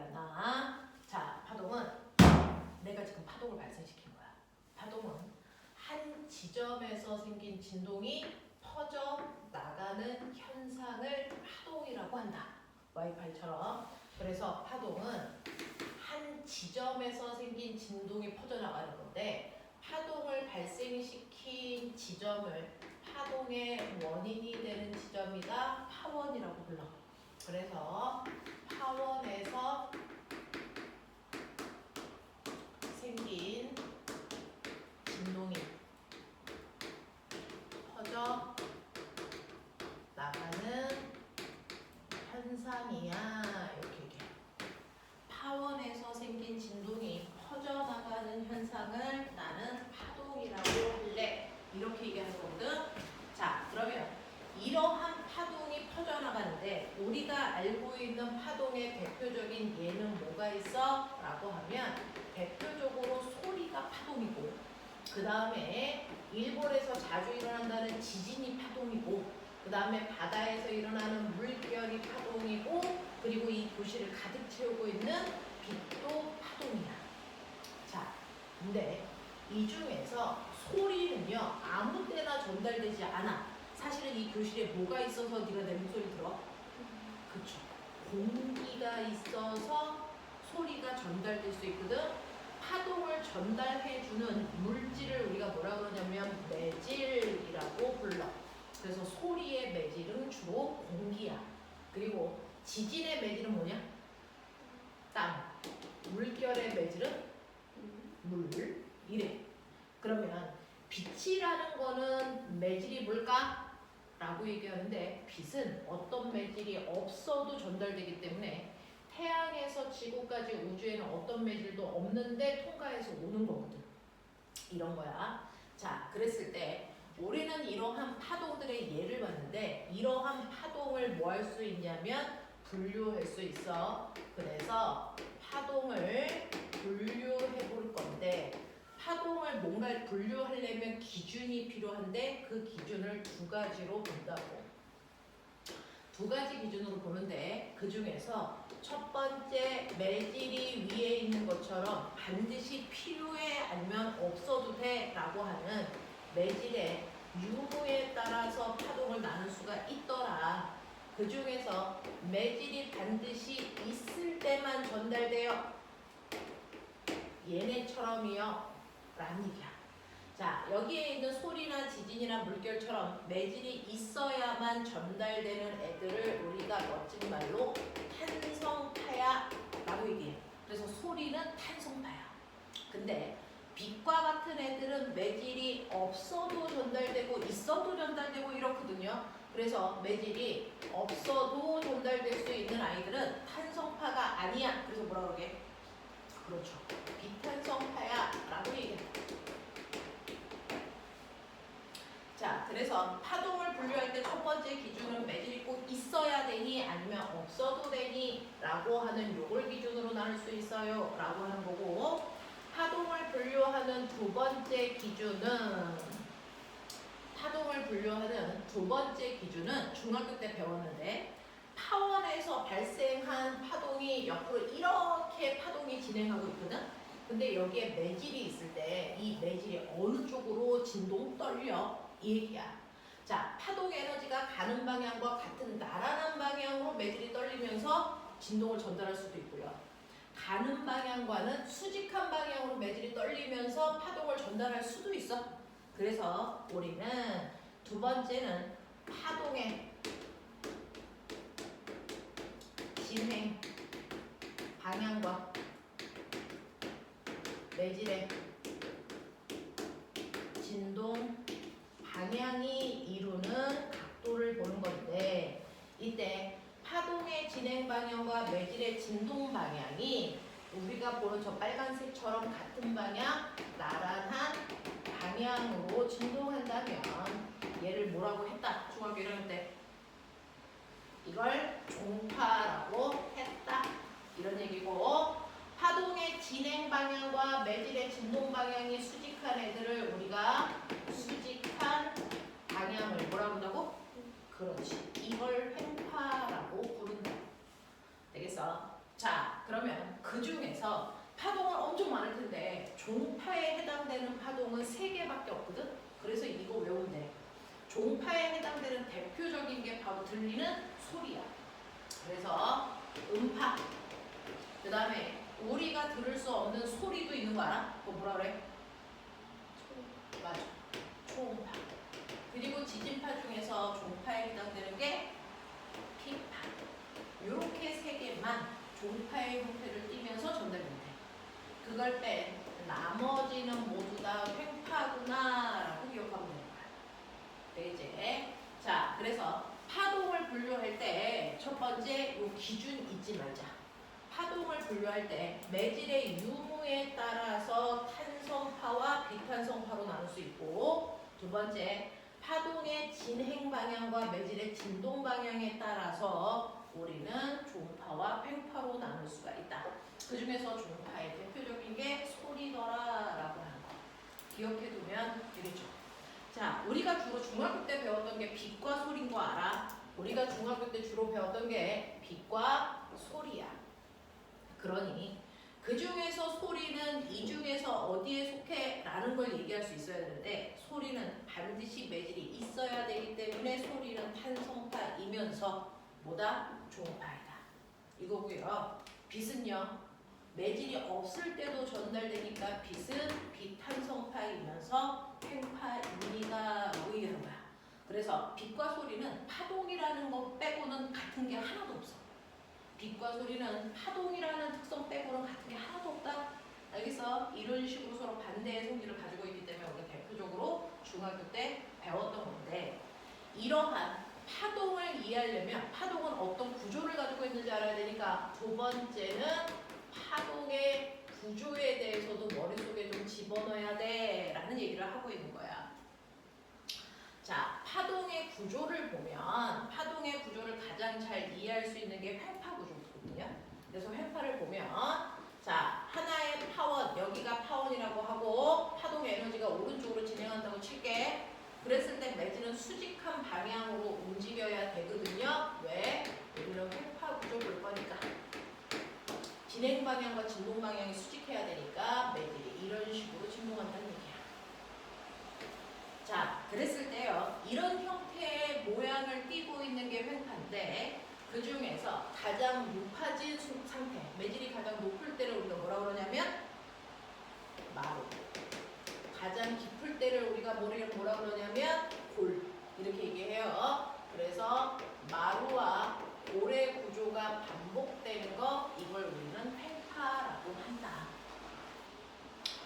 생각나? 자, 파동은 내가 지금 파동을 발생시킨 거야. 파동은 한 지점에서 생긴 진동이 퍼져 나가는 현상을 파동이라고 한다. 와이파이처럼. 그래서 파동은 한 지점에서 생긴 진동이 퍼져나가는 건데 파동을 발생시킨 지점을 파동의 원인이 되는 지점이다. 파원이라고 불러. 그래서 파원에서 생긴 진동이 퍼져 나가는 현상이야. 이렇게 얘기해. 파원에서 생긴 진동이 퍼져나가는 현상을 나는 파동이라고 할래. 이렇게 얘기하는 거거든. 자, 그러면 이러한 파동이 퍼져나가는데 우리가 알고 있는 파동의 대표적인 예는 뭐가 있어? 라고 하면 대표적으로 소리가 파동이고 그 다음에 일본에서 자주 일어난다는 지진이 파동이고 그 다음에 바다에서 일어나는 물결이 파동이고 그리고 이 도시를 가득 채우고 있는 빛도 파동이야. 자, 근데 이 중에서 소리는요 아무 때나 전달되지 않아. 사실은 이 교실에 뭐가 있어서 네가 내 목소리 들어? 그쵸. 공기가 있어서 소리가 전달될 수 있거든. 파동을 전달해주는 물질을 우리가 뭐라 그러냐면 매질이라고 불러. 그래서 소리의 매질은 주로 공기야. 그리고 지진의 매질은 뭐냐? 땅. 물결의 매질은 물. 이래. 그러면 빛이라는 거는 매질이 뭘까? 라고 얘기하는데 빛은 어떤 매질이 없어도 전달되기 때문에 태양에서 지구까지 우주에는 어떤 매질도 없는데 통과해서 오는 거거든. 이런 거야. 자, 그랬을 때 우리는 이러한 파동들의 예를 봤는데 이러한 파동을 뭐 할 수 있냐면 분류할 수 있어. 그래서 파동을 분류해 볼 건데 파동을 뭔가 분류하려면 기준이 필요한데 그 기준을 두 가지로 본다고. 두 가지 기준으로 보는데 그 중에서 첫 번째 매질이 위에 있는 것처럼 반드시 필요해 아니면 없어도 돼 라고 하는 매질의 유무에 따라서 파동을 나눌 수가 있더라. 그 중에서 매질이 반드시 있을 때만 전달돼요. 얘네처럼이요 라는 얘기야. 자, 여기에 있는 소리나 지진이나 물결처럼 매질이 있어야만 전달되는 애들을 우리가 멋진 말로 탄성파야 라고 얘기해. 그래서 소리는 탄성파야. 근데 빛과 같은 애들은 매질이 없어도 전달되고 있어도 전달되고 이렇거든요. 그래서 매질이 없어도 전달될 수 있는 아이들은 탄성파가 아니야. 그래서 뭐라 그러게? 그렇죠. 비탄성파야 라고 얘기해. 자, 그래서 파동을 분류할 때 첫 번째 기준은 매질이 꼭 있어야 되니 아니면 없어도 되니 라고 하는 요걸 기준으로 나눌 수 있어요 라고 하는 거고 파동을 분류하는 두 번째 기준은 중학교 때 배웠는데 파원에서 발생한 파동이 옆으로 이렇게 파동이 진행하고 있거든. 근데 여기에 매질이 있을 때 이 매질이 어느 쪽으로 진동 떨려? 이 얘기야. 자, 파동 에너지가 가는 방향과 같은 나란한 방향으로 매질이 떨리면서 진동을 전달할 수도 있고요. 가는 방향과는 수직한 방향으로 매질이 떨리면서 파동을 전달할 수도 있어. 그래서 우리는 두 번째는 파동의 진행 방향과 매질의 진동 방향이 이루는 각도를 보는 건데 이때 파동의 진행 방향과 매질의 진동 방향이 우리가 보는 저 빨간색처럼 같은 방향, 나란한 방향으로 진동한다면 얘를 뭐라고 했다? 중학교 1학년 때 이걸 종파라고 했다. 이런 얘기고 파동의 진행 방향과 매질의 진동 방향이 수직한 애들을 우리가 수직한 방향을 뭐라고 한다고? 그렇지. 이걸 횡파라고 부른다. 되겠어? 자, 그러면 그 중에서 파동은 엄청 많을 텐데 종파에 해당되는 파동은 3개밖에 없거든. 그래서 이거 외우면 돼. 종파에 해당되는 대표적인 게 바로 들리는 소리야. 그래서 음파. 그 다음에 우리가 들을 수 없는 소리도 있는 거 알아? 그거 뭐라 그래? 맞아. 초음파. 그리고 지진파 중에서 종파에 해당되는 게 피파. 이렇게 3개만 종파의 형태를 띠면서 전달되면 돼. 그걸 뺀 나머지는 모두 다 횡파구나 라고 기억하면 되는 거야. 네, 이제 자, 그래서 파동을 분류할 때 첫 번째 요 기준 잊지 말자. 파동을 분류할 때 매질의 유무에 따라서 탄성파와 비탄성파로 나눌 수 있고, 두 번째 파동의 진행 방향과 매질의 진동 방향에 따라서 우리는 종파와 횡파로 나눌 수가 있다. 그 중에서 종파의 대표적인 게 소리더라라고 하는 거 기억해두면 되겠죠. 자, 우리가 주로 중학교 때 배웠던 게 빛과 소리인 거 알아? 우리가 중학교 때 주로 배웠던 게 빛과 소리야. 그러니 그 중에서 소리는 이 중에서 어디에 속해? 라는 걸 얘기할 수 있어야 되는데, 소리는 반드시 매질이 있어야 되기 때문에 소리는 탄성파이면서 뭐다? 종파이다. 이거고요. 빛은요, 매질이 없을 때도 전달되니까 빛은 비탄성파이면서 횡파입니다 라고 얘기하는 거야. 그래서 빛과 소리는 파동이라는 것 빼고는 같은 게 하나도 없어. 빛과 소리는 파동이라는 특성 빼고는 같은 게 하나도 없다. 알겠어? 이런 식으로 서로 반대의 성질을 가지고 있기 때문에 우리가 대표적으로 중학교 때 배웠던 건데, 이러한 파동을 이해하려면 파동은 어떤 구조를 가지고 있는지 알아야 되니까, 두 번째는 파동의 구조에 대해서도 머릿속에 좀 집어넣어야 돼 라는 얘기를 하고 있는 거야. 자, 파동의 구조를 보면 파동의 구조를 가장 잘 이해할 수 있는 게 횡파 구조거든요. 그래서 횡파를 보면, 자, 하나의 파원, 여기가 파원이라고 하고 파동의 에너지가 오른쪽으로 진행한다고 칠게. 그랬을 때 매질은 수직한 방향으로 움직여야 되거든요. 왜? 우리는 횡파 구조 볼 거니까. 진행 방향과 진동 방향이 수직해야 되니까 매질이 이런 식으로 진동한다는 얘기야. 자, 그랬을 때요, 이런 형태의 모양을 띠고 있는 게 횡파인데, 그 중에서 가장 높아진 상태, 매질이 가장 높을 때를 우리가 뭐라 그러냐면 마루. 가장 깊을 때를 우리가 뭐라 그러냐면 골. 이렇게 얘기해요. 그래서 마루와 골의 구조가 반복되는 거, 이걸 우리는 횡파라고 한다.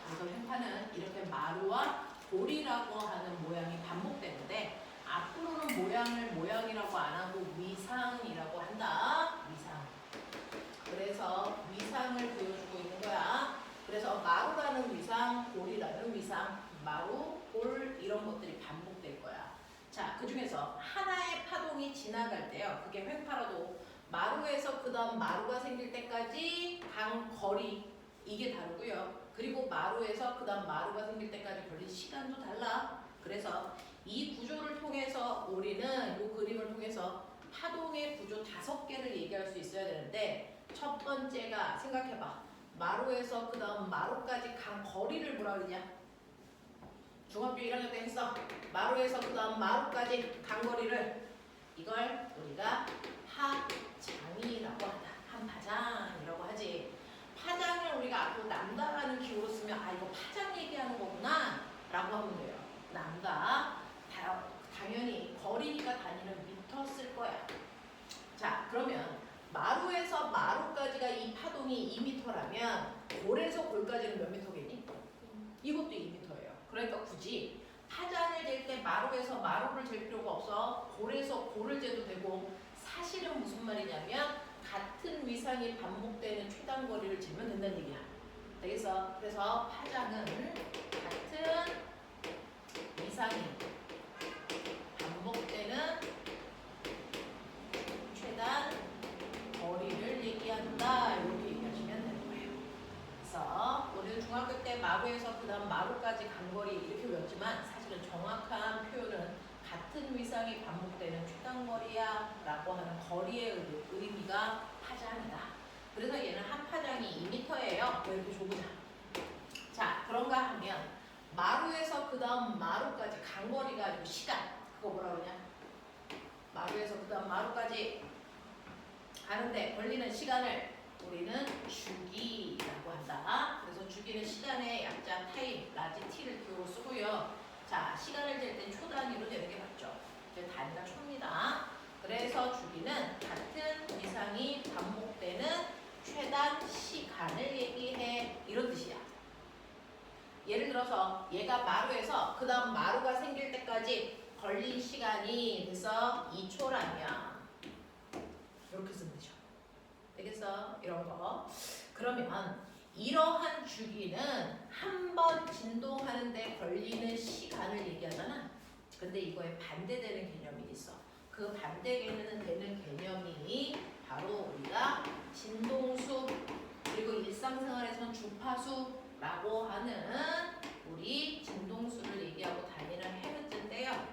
그래서 횡파는 이렇게 마루와 골이라고 하는 모양이 반복되는데, 앞으로는 모양을 모양이라고 안 하고 위상이라고 한다. 위상. 그래서 위상을 보여주고 있는 거야. 그래서 마루라는 위상, 골이라는 위상, 마루, 골 이런 것들이 반복될 거야. 자, 그 중에서 하나의 파동이 지나갈 때요, 그게 횡파라도 마루에서 그 다음 마루가 생길 때까지 간 거리, 이게 다르고요. 그리고 마루에서 그 다음 마루가 생길 때까지 걸린 시간도 달라. 그래서 이 구조를 통해서 우리는 이 그림을 통해서 파동의 구조 5개를 얘기할 수 있어야 되는데, 첫 번째가 생각해봐. 마루에서 그 다음 마루까지 간 거리를 뭐라 그러냐? 중학교 1학년 때 했어. 마루에서 그 다음 마루까지 간 거리를, 이걸 우리가 파장이라고 한다. 한파장이라고 하지. 파장을 우리가 앞으로 남다라는 기호로 쓰면, 아, 이거 파장 얘기하는 거구나 라고 하면 돼요. 남다. 당연히 거리니까 단위는 미터 쓸 거야. 자, 그러면 마루에서 마루까지가 이 파동이 2m라면 골에서 골까지는 몇 미터겠니? 이것도 2m예요. 그러니까 굳이 파장을 잴 때 마루에서 마루를 잴 필요가 없어. 골에서 골을 재도 되고, 사실은 무슨 말이냐면 같은 위상이 반복되는 최단 거리를 재면 된다는 얘기야. 알겠어? 그래서 파장은 같은 위상이 반복되는 최단 거리를 얘기한다. 이렇게 얘기하시면 되는 거예요. 그래서 우리는 중학교 때 마루에서 그 다음 마루까지 간 거리 이렇게 외웠지만, 사실은 정확한 표현은 같은 위상이 반복되는 최단 거리야 라고 하는 거리의 의미가 파장이다. 그래서 얘는 한 돼요. 이렇게 줘보자. 자, 그런가 하면 마루에서 그 다음 마루까지 간거리가 아니고 시간. 그거 뭐라 그러냐? 마루에서 그 다음 마루까지 가는데 걸리는 시간을 우리는 주기라고 한다. 그래서 주기는 시간의 약자 타임, 라지 t를 기호로 쓰고요. 자, 시간을 잴 땐 초 단위로 되는 게 맞죠. 이제 단위가 초입니다. 그래서 주기는 같은 이상이 반복되는 최단 시간을 얘기해. 이런 뜻이야. 예를 들어서 얘가 마루에서 그 다음 마루가 생길 때까지 걸린 시간이 그래서 2초라면 이렇게 쓰면 되죠. 되겠어? 이런 거. 그러면 이러한 주기는 한 번 진동하는데 걸리는 시간을 얘기하잖아. 근데 이거에 반대되는 개념이 있어. 그 반대되는 개념이 바로 우리가 진동수 그리고 일상생활에서는 주파수라고 하는 우리 진동수를 얘기하고 다니는 헤르츠인데요.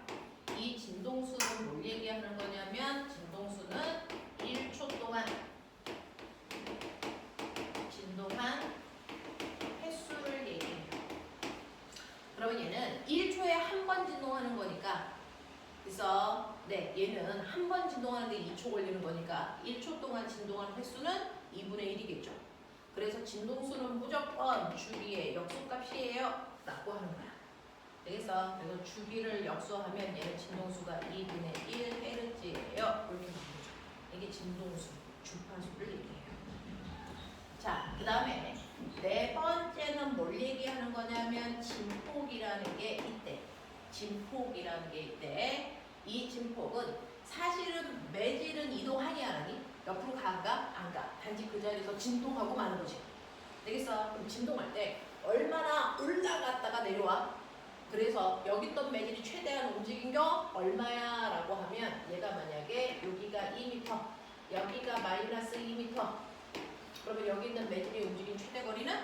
이 진동수는 뭘 얘기하는 거냐면 진동수는 1초 동안 진동한 횟수를 얘기해요. 그러면 얘는 1초에 한 번 진동하는 거니까 그래서 네, 얘는 한 번 진동하는데 2초 걸리는 거니까 1초 동안 진동하는 횟수는 2분의 1이겠죠. 그래서 진동수는 무조건 주기의 역수값이에요 라고 하는 거야. 되겠어? 그래서 주기를 역수하면 얘는 진동수가 2분의 1 헤르츠예요. 이렇게 나오죠. 이게 진동수, 주파수를 얘기해요. 자, 그 다음에 네 번째는 뭘 얘기하는 거냐면 진폭이라는 게 있대. 진폭이라는 게 있대. 이 진폭은 사실은 매질은 이동하니 안 하니? 옆으로 가가? 안 가. 단지 그 자리에서 진동하고 마는 거지. 되겠어? 그럼 진동할 때 얼마나 올라갔다가 내려와? 그래서 여기 있던 매질이 최대한 움직인 거 얼마야? 라고 하면 얘가 만약에 여기가 2m, 여기가 마이너스 2m 그러면 여기 있는 매질이 움직인 최대 거리는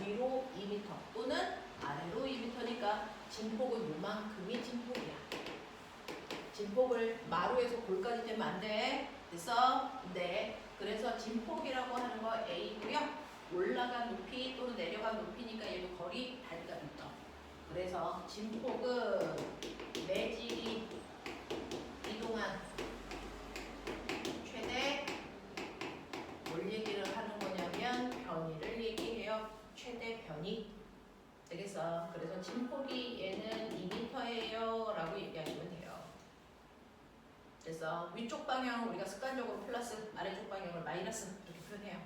위로 2m 또는 아래로 2m니까 진폭은 요만큼이 진폭이야. 진폭을 마루에서 골까지 재면 안 돼. 됐어? 네. 그래서 진폭이라고 하는 거 A고요. 올라간 높이 또는 내려간 높이니까 얘도 거리 다리가 미터. 그래서 진폭은 매질이 이동한 최대 뭘 얘기를 하는 거냐면 변이를 얘기해요. 최대 변이. 되겠어? 그래서 진폭이 얘는 2m예요 라고 얘기하시면 돼요. 그래서 위쪽 방향을 우리가 습관적으로 플러스, 아래쪽 방향을 마이너스 이렇게 표현해요.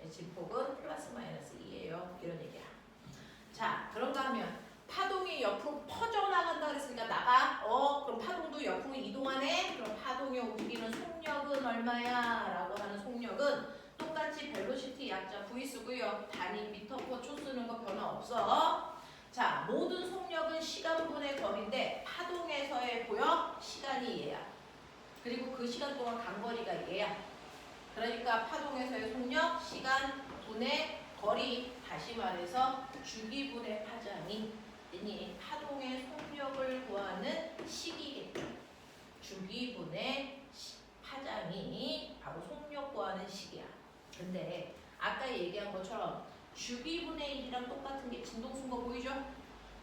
진폭은 플러스 마이너스 2예요. 이런 얘기야. 자, 그런가 하면 파동이 옆으로 퍼져나간다 그랬으니까 나가. 그럼 파동도 옆으로 이동하네. 그럼 파동이 옮기는 속력은 얼마야? 라고 하는 속력은 똑같이 벨로시티 약자 V 쓰고요. 단위 미터 퍼 초 쓰는 거 변화 없어. 자, 모든 속력은 시간분의 거리인데 파동에서의 보여? 시간이 얘야. 그리고 그 시간 동안 간 거리가 얘야. 그러니까 파동에서의 속력, 시간, 분의 거리, 다시 말해서 주기분의 파장이 파동의 속력을 구하는 식이겠죠. 주기분의 파장이 바로 속력 구하는 식이야. 근데 아까 얘기한 것처럼 주기분의 1이랑 똑같은 게 진동수인 거 보이죠?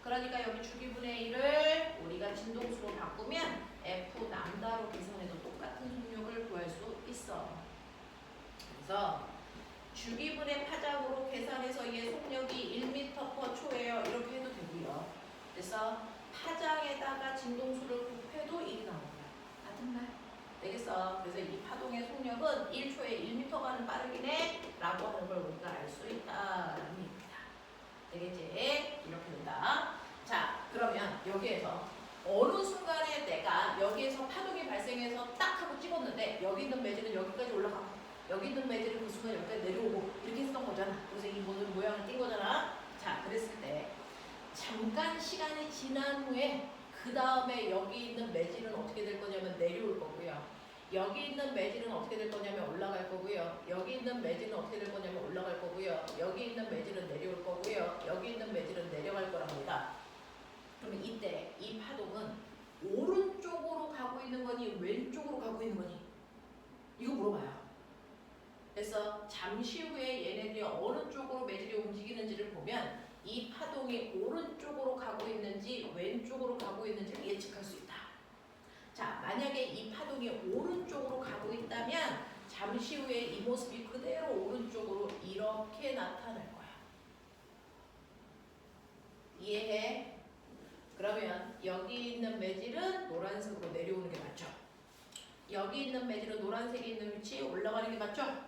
그러니까 여기 주기분의 1을 우리가 진동수로 바꾸면 F 람다로 계산해도 똑같은 속력을 구할 수 있어. 그래서 주기분의 파장으로 계산해서 얘 속력이 1m/초예요. 이렇게 해도 되고요. 그래서 파장에다가 진동수를 곱해도 1이 나오는 거야. 같은 말? 되겠어? 그래서 이 파동의 속력은 1초에 1m 가는 빠르기네 라고 하는 걸 우리가 알 수 있다라는 얘기입니다. 되겠지? 이렇게 된다. 자, 그러면 여기에서 어느 순간에 내가 여기에서 파동이 발생해서 딱 하고 찍었는데 여기 있는 매질은 여기까지 올라가고 여기 있는 매질은 그 순간 여기까지 내려오고 이렇게 했던 거잖아. 그래서 이 모든 모양을 띈 거잖아. 자, 그랬을 때 잠깐 시간이 지난 후에 그 다음에 여기 있는 매질은 어떻게 될 거냐면 내려올 거고요. 여기 있는 매질은 어떻게 될 거냐면 올라갈 거고요. 여기 있는 매질은 어떻게 될 거냐면 올라갈 거고요. 여기 있는 매질은 내려올 거고요. 여기 있는 매질은 내려갈 거랍니다. 그러면 이때 이 파동은 오른쪽으로 가고 있는 거니 왼쪽으로 가고 있는 거니? 이거 물어봐요. 그래서 잠시 후에 얘네들이 매질이 어느 쪽으로 매질이 움직이는지를 보면 이 파동이 오른쪽으로 가고 있는지 왼쪽으로 가고 인지를 예측할 수 있다. 자, 만약에 이 파동이 오른쪽으로 가고 있다면 잠시 후에 이 모습이 그대로 오른쪽으로 이렇게 나타날 거야. 이해해? 그러면 여기 있는 매질은 노란색으로 내려오는 게 맞죠? 여기 있는 매질은 노란색이 있는 위치에 올라가는 게 맞죠?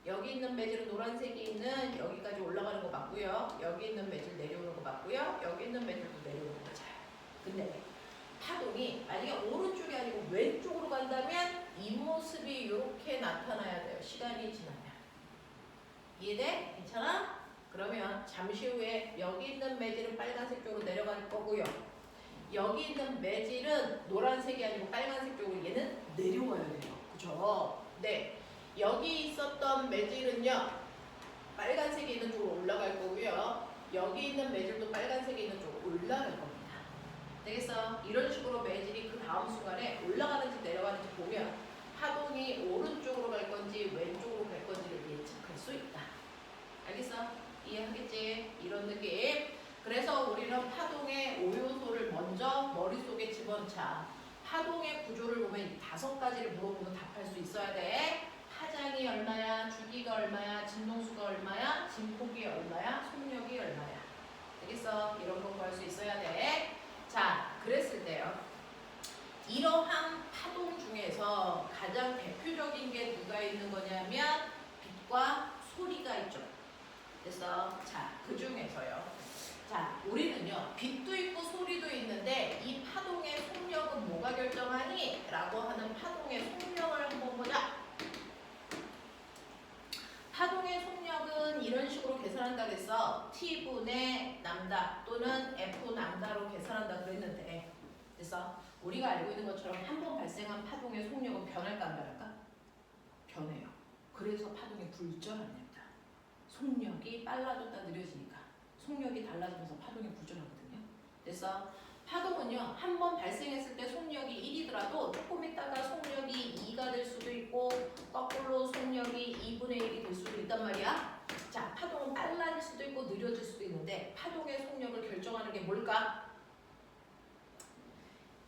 여기 있는 매질은 노란색이 있는 여기까지 올라가는 거 맞고요. 여기 있는 매질 내려오는 거 맞고요. 여기 있는 매질도 내려오는 거 맞아요. 근데 파동이 만약에 오른쪽이 아니고 왼쪽으로 간다면 이 모습이 이렇게 나타나야 돼요. 시간이 지나면. 이해돼? 괜찮아? 그러면 잠시 후에 여기 있는 매질은 빨간색 쪽으로 내려갈 거고요. 여기 있는 매질은 노란색이 아니고 빨간색 쪽으로 얘는 내려와야 돼요. 그죠? 네. 여기 있었던 매질은요. 빨간색이 있는 쪽으로 올라갈 거고요. 여기 있는 매질도 빨간색이 있는 쪽으로 올라갈 겁니다. 되겠어? 이런 식으로 매질이 그 다음 순간에 올라가는지 내려가는지 보면 파동이 오른쪽으로 갈 건지 왼쪽으로 갈 건지를 예측할 수 있다. 알겠어? 이해하겠지? 이런 느낌. 그래서 우리는 파동의 5요소를 먼저 머릿속에 집어넣자. 파동의 구조를 보면 이 5가지를 물어보면 답할 수 있어야 돼. 파장이 얼마야? 주기가 얼마야? 진동수가 얼마야? 진폭이 얼마야? 속력이 얼마야? 되겠어? 이런 거 구할 수 있어야 돼. 자, 그랬을 때요. 이러한 파동 중에서 가장 대표적인 게 누가 있는 거냐면 빛과 소리가 있죠. 그래서 자, 그 중에서요. 자, 우리는요. 빛도 있고 소리도 있는데 이 파동의 속력은 뭐가 결정하니? 라고 하는 파동의 속력을 한번 보자. 파동의 속력은 이런 식으로 계산한다 그랬어. T분의 람다 또는 F 람다로 계산한다 그랬는데 그래서 우리가 알고 있는 것처럼 한 번 발생한 파동의 속력은 변할까 안 변할까? 변해요. 그래서 파동이 불전합니다. 속력이 빨라졌다 느려지니까 속력이 달라지면서 파동이 불전하거든요. 그래서 파동은요, 한 번 발생했을 때 속력이 1이더라도 조금 있다가 속력이 2가 될 수도 있고 거꾸로 속력이 2분의 1이 될 수도 있단 말이야. 자, 파동은 빨라질 수도 있고 느려질 수도 있는데 파동의 속력을 결정하는 게 뭘까?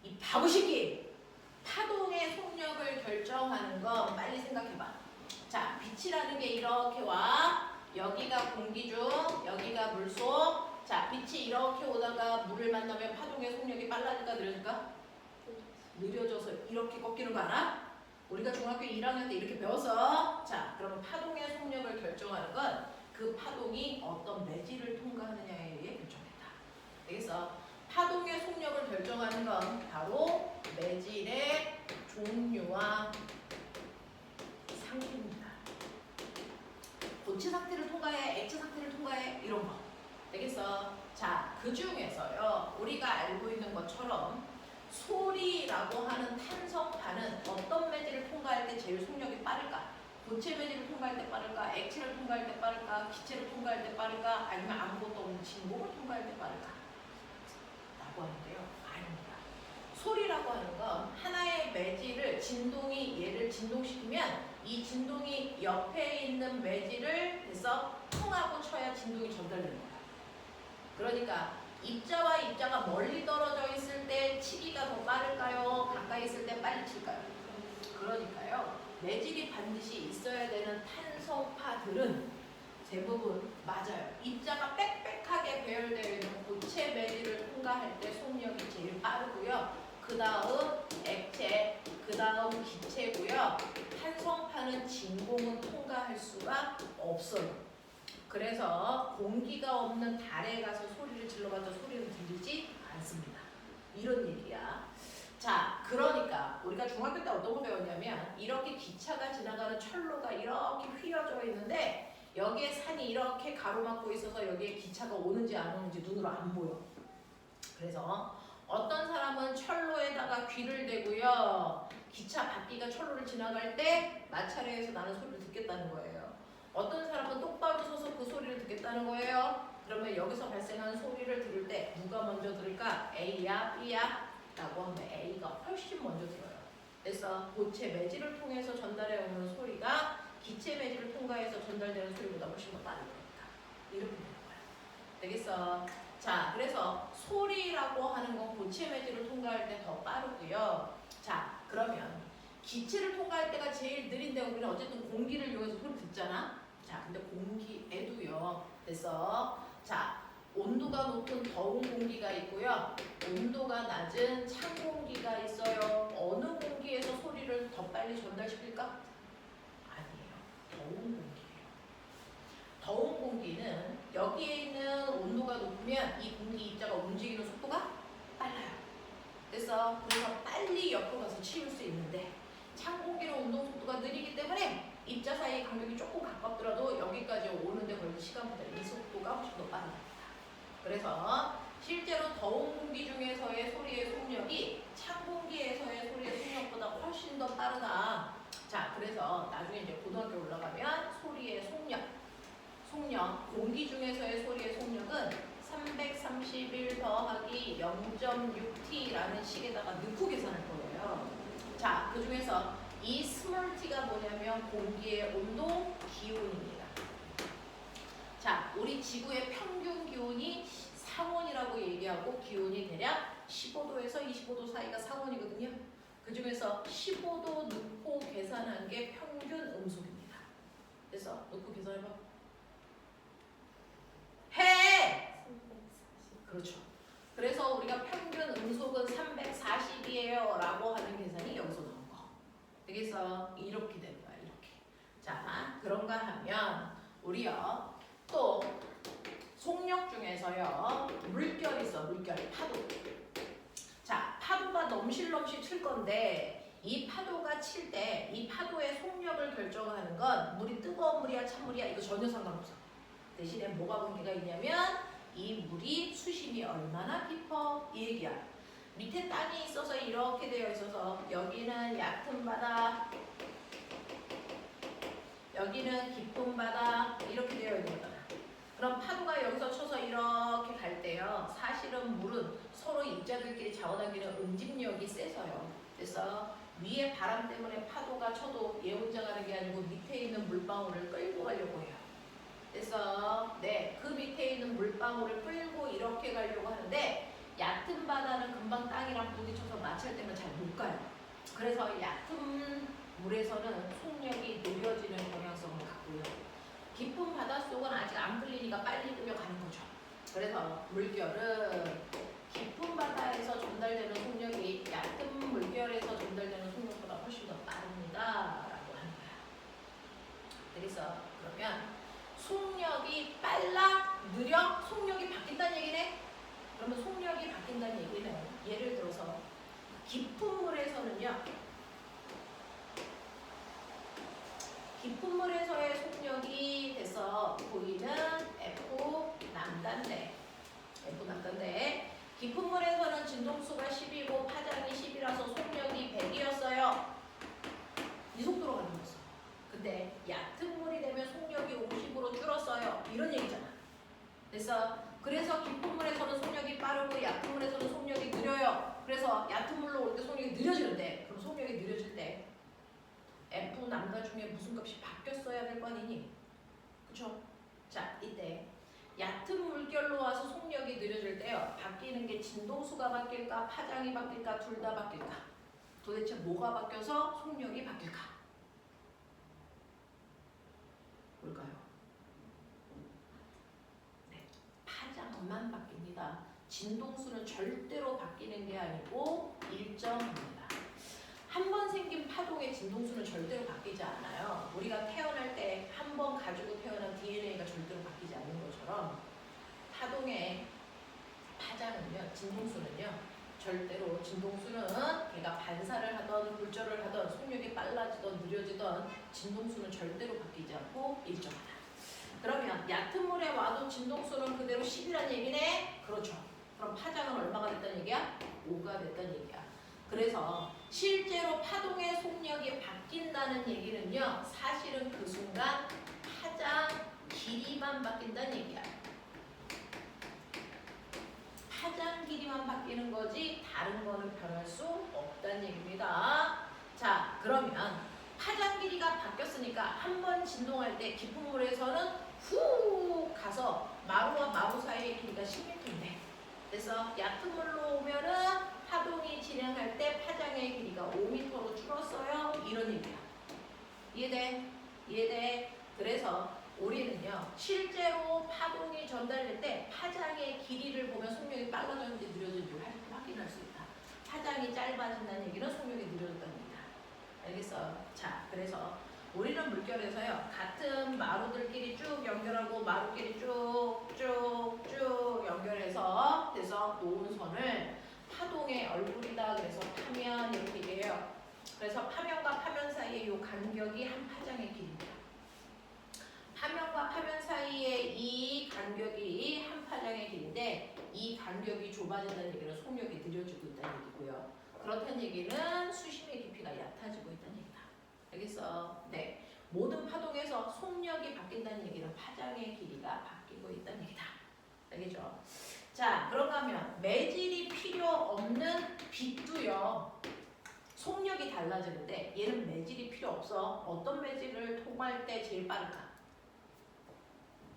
이 바보새끼! 파동의 속력을 결정하는 건 빨리 생각해봐. 자, 빛이라는 게 이렇게 와. 여기가 공기 중, 여기가 물속. 자, 빛이 이렇게 오다가 물을 만나면 파동의 속력이 빨라질까 느려질까? 느려져서 이렇게 꺾이는 거 알아? 우리가 중학교 1학년 때 이렇게 배웠어. 자, 그러면 파동의 속력을 결정하는 건 그 파동이 어떤 매질을 통과하느냐에 의해 결정된다. 그래서 파동의 속력을 결정하는 건 바로 매질의 종류와 상태입니다. 고체 상태를 통과해, 액체 상태를 통과해, 이런 거. 되겠어? 자, 그 중에서요, 우리가 알고 있는 것처럼 소리라고 하는 탄성파는 어떤 매질을 통과할 때 제일 속력이 빠를까? 고체 매질을 통과할 때 빠를까? 액체를 통과할 때 빠를까? 기체를 통과할 때 빠를까? 아니면 아무것도 없는 진공을 통과할 때 빠를까? 라고 하는데요. 아닙니다. 소리라고 하는 건 하나의 매질을 진동이 얘를 진동시키면 이 진동이 옆에 있는 매질을 해서 쿵하고 쳐야 진동이 전달되는 거야. 그러니까 입자와 입자가 멀리 떨어져 있을 때 치기가 더 빠를까요? 가까이 있을 때 빨리 칠까요? 그러니까요. 매질이 반드시 있어야 되는 탄성파들은 대부분 맞아요. 입자가 빽빽하게 배열되어 있는 고체 매질을 통과할 때 속력이 제일 빠르고요. 그 다음 액체, 그 다음 기체고요. 탄성파는 진공은 통과할 수가 없어요. 그래서 공기가 없는 달에 가서 소리를 질러봤자 소리는 들리지 않습니다. 이런 얘기야. 자, 그러니까 우리가 중학교 때 어떤 거 배웠냐면 이렇게 기차가 지나가는 철로가 이렇게 휘어져 있는데 여기에 산이 이렇게 가로막고 있어서 여기에 기차가 오는지 안 오는지 눈으로 안 보여. 그래서 어떤 사람은 철로에다가 귀를 대고요. 기차 바퀴가 철로를 지나갈 때 마찰에서 나는 소리를 듣겠다는 거예요. 어떤 사람은 똑바로 서서 그 소리를 듣겠다는 거예요. 그러면 여기서 발생하는 소리를 들을 때 누가 먼저 들을까? A야? B야? 라고 하면 A가 훨씬 먼저 들어요. 그래서 고체 매질을 통해서 전달해 오는 소리가 기체 매질을 통과해서 전달되는 소리보다 훨씬 더 빠른 거니까. 이렇게 되는 거야. 되겠어? 자, 그래서 소리라고 하는 건 고체 매질을 통과할 때 더 빠르고요. 자, 그러면 기체를 통과할 때가 제일 느린데 우리는 어쨌든 공기를 이용해서 소리 듣잖아. 자, 근데 공기에도요. 됐어? 자, 온도가 높은 더운 공기가 있고요. 온도가 낮은 찬 공기가 있어요. 어느 공기에서 소리를 더 빨리 전달시킬까? 아니에요. 더운 공기예요. 더운 공기는 여기에 있는 온도가 높으면 이 공기 입자가 움직이는 속도가 빨라요. 그래서 빨리 옆으로 가서 치울 수 있는데 찬 공기는 운동 속도가 느리기 때문에 입자 사이의 간격이 조금 가깝더라도 여기까지 오는데 걸리는 시간보다 이 속도가 훨씬 더 빠릅니다. 그래서 실제로 더운 공기 중에서의 소리의 속력이 찬 공기에서의 소리의 속력보다 훨씬 더 빠르다. 자, 그래서 나중에 이제 고등학교 올라가면 소리의 속력, 공기 중에서의 소리의 속력은 331 더하기 0.6t라는 식에다가 넣고 계산할 거예요. 자, 그 중에서 이 스몰 t가 뭐냐면 공기의 온도, 기온입니다. 자, 우리 지구의 평균 기온이 상온이라고 얘기하고 기온이 대략 15도에서 25도 사이가 상온이거든요. 그 중에서 15도 넣고 계산한 게 평균 음속입니다. 그래서 넣고 계산해봐. 해! 그렇죠. 그래서 우리가 평균 음속은 340이에요 라고 하는 계산이 여기서 나온 거. 되겠어? 이렇게 되는 거야. 이렇게. 자, 그런가 하면 우리요 또 속력 중에서요 물결 있어. 물결. 파도. 자, 파도가 넘실넘실 칠 건데 이 파도가 칠 때 이 파도의 속력을 결정하는 건 물이 뜨거운 물이야 찬물이야 이거 전혀 상관없어. 대신에 뭐가 관계가 있냐면 이 물이 수심이 얼마나 깊어 이 얘기야. 밑에 땅이 있어서 이렇게 되어 있어서 여기는 얕은 바다, 여기는 깊은 바다 이렇게 되어 있는 거잖아. 그럼 파도가 여기서 쳐서 이렇게 갈 때요. 사실은 물은 서로 입자들끼리 자원하기는 응집력이 세서요. 그래서 위에 바람 때문에 파도가 쳐도 얘 혼자 가는 게 아니고 밑에 있는 물방울을 끌고 가려고 해요. 그래서 그 밑에 있는 물방울을 끌고 이렇게 가려고 하는데 얕은 바다는 금방 땅이랑 부딪혀서 마찰 때문에 잘 못 가요. 그래서 얕은 물에서는 속력이 느려지는 경향성을 갖고요. 깊은 바닷속은 아직 안 끌리니까 빨리 끌려가는 거죠. 그래서 물결은 깊은 바다에서 전달되는 속력이 얕은 물결에서 전달되는 속력보다 훨씬 더 빠릅니다 라고 하는 거야. 그래서 그러면 속력이 빨라, 느려, 속력이 바뀐다는 얘기네? 그러면 속력이 바뀐다는 얘기는 예를 들어서 깊은 물에서는요. 깊은 물에서의 속력이 돼서 보이는 F 남단대. 깊은 물에서는 진동수가 10이고 파장이 10이라서 속력이 100이었어요. 이 속도로 가는 거였어. 근데 얕은 물이 되면 속력이 50으로 줄었어요. 이런 얘기잖아. 그래서 깊은 물에서는 속력이 빠르고 얕은 물에서는 속력이 느려요. 그래서 얕은 물로 올 때 속력이 느려지는데 그럼 속력이 느려질 때 F 남다 중에 무슨 값이 바뀌었어야 될 거 아니니? 그쵸? 자, 이때 얕은 물결로 와서 속력이 느려질 때요. 바뀌는 게 진동수가 바뀔까? 파장이 바뀔까? 둘 다 바뀔까? 도대체 뭐가 바뀌어서 속력이 바뀔까? 뭘까요? 네, 파장만 바뀝니다. 진동수는 절대로 바뀌는 게 아니고 일정합니다. 한 번 생긴 파동의 진동수는 절대로 바뀌지 않아요. 우리가 태어날 때 한 번 가지고 태어난 DNA가 절대로 바뀌지 않는 것처럼 파동의 파장은요, 진동수는요, 절대로 진동수는 걔가 반사를 하던 굴절을 하던 속력이 빨라지던 느려지던 진동수는 절대로 바뀌지 않고 일정하다. 그러면 얕은 물에 와도 진동수는 그대로 10이라는 얘기네? 그렇죠. 그럼 파장은 얼마가 됐다는 얘기야? 5가 됐다는 얘기야. 그래서 실제로 파동의 속력이 바뀐다는 얘기는요. 사실은 그 순간 파장 길이만 바뀐다는 얘기야. 파장 길이만 바뀌는 거지 다른 거는 변할 수 없다는 얘기입니다. 자, 그러면 파장 길이가 바뀌었으니까 한 번 진동할 때 깊은 물에서는 후 가서 마루와 마루 사이의 길이가 10m인데, 그래서 얕은 물로 오면은 파동이 진행할 때 파장의 길이가 5m로 줄었어요. 이런 얘기야. 이해돼? 이해돼? 그래서 우리는요, 실제로 파동이 전달될 때 파장의 길이를 보면 속력이 빨라졌는지 느려졌는지 확인할 수 있다. 파장이 짧아진다는 얘기는 속력이 느려졌다는 얘기다. 알겠어? 자, 그래서 우리는 물결에서요, 같은 마루들끼리 쭉 연결하고 마루끼리 쭉쭉쭉 연결해서, 그래서 놓은 선을 파동의 얼굴이다. 그래서 파면 이렇게 얘기해요. 그래서 파면과 파면 사이의 이 간격이 한 파장의 길이입니다. 파면과 파면 사이의 이 간격이 한 파장의 길인데, 이 간격이 좁아진다는 얘기는 속력이 느려지고 있다는 얘기고요. 그렇다는 얘기는 수심의 깊이가 얕아지고 있다는 얘기다. 알겠어? 네. 모든 파동에서 속력이 바뀐다는 얘기는 파장의 길이가 바뀌고 있다는 얘기다. 알겠죠? 자, 그런가 하면 매질이 필요 없는 빛도요, 속력이 달라지는데 얘는 매질이 필요 없어. 어떤 매질을 통할 때 제일 빠를까?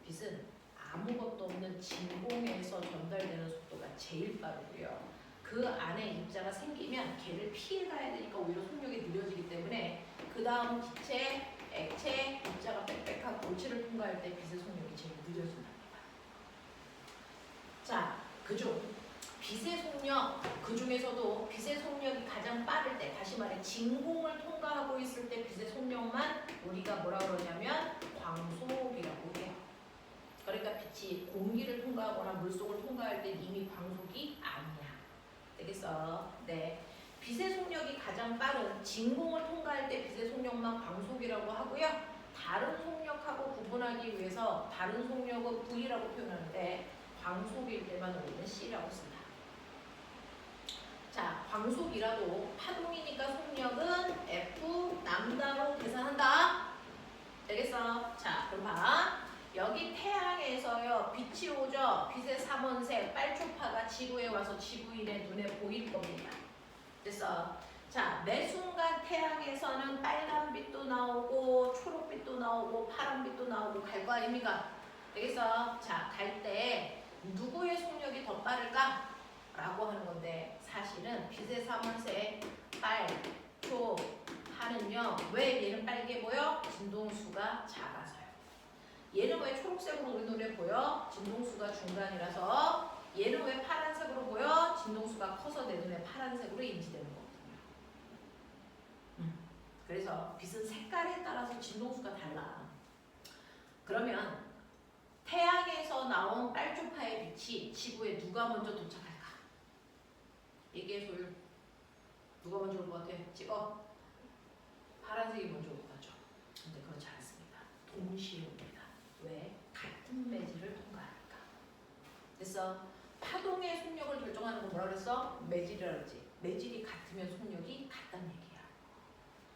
빛은 아무것도 없는 진공에서 전달되는 속도가 제일 빠르고요. 그 안에 입자가 생기면 걔를 피해 가야 되니까 오히려 속력이 느려지기 때문에 그 다음 기체, 액체, 입자가 빽빽한 골치를 통과할 때 빛의 속력이 제일 느려진답니다. 자, 그중 빛의 속력, 그 중에서도 빛의 속력이 가장 빠를 때, 다시 말해 진공을 통과하고 있을 때 빛의 속력만 우리가 뭐라 그러냐면 광속이라고 해요. 그러니까 빛이 공기를 통과하거나 물속을 통과할 때 이미 광속이 아니야. 되겠어? 네. 빛의 속력이 가장 빠른 진공을 통과할 때 빛의 속력만 광속이라고 하고요. 다른 속력하고 구분하기 위해서 다른 속력은 V라고 표현하는데 광속일 때만 우리는 C라고 쓴다. 자, 광속이라도 파동이니까 속력은 F 람다로 계산한다. 되겠어? 자, 그럼 봐. 여기 태양에서요, 빛이 오죠. 빛의 삼원색 빨초파가 지구에 와서 지구인의 눈에 보일 겁니다. 됐어? 자, 매 순간 태양에서는 빨간빛도 나오고 초록빛도 나오고 파란빛도 나오고 갈 거 아닙니까? 되겠어? 자, 갈 때 누구의 속력이 더 빠를까? 라고 하는 건데, 사실은 빛의 삼원색 빨, 초, 파는요, 왜 얘는 빨개 보여? 진동수가 작아서요. 얘는 왜 초록색으로 우리 눈에 보여? 진동수가 중간이라서. 얘는 왜 파란색으로 보여? 진동수가 커서 내 눈에 파란색으로 인지되는 거거든요. 그래서 빛은 색깔에 따라서 진동수가 달라. 그러면 태양에서 나온 빨초파의 빛이 지구에 누가 먼저 도착할까? 얘기해 소율. 누가 먼저 올 것 같아? 찍어. 파란색이 먼저 올 것 같죠? 근데 그렇지 않습니다. 동시에 옵니다. 왜? 같은 매질을 통과하니까. 그래서 파동의 속력을 결정하는 건 뭐라 그랬어? 매질이라 그랬지. 매질이 같으면 속력이 같다는 얘기야.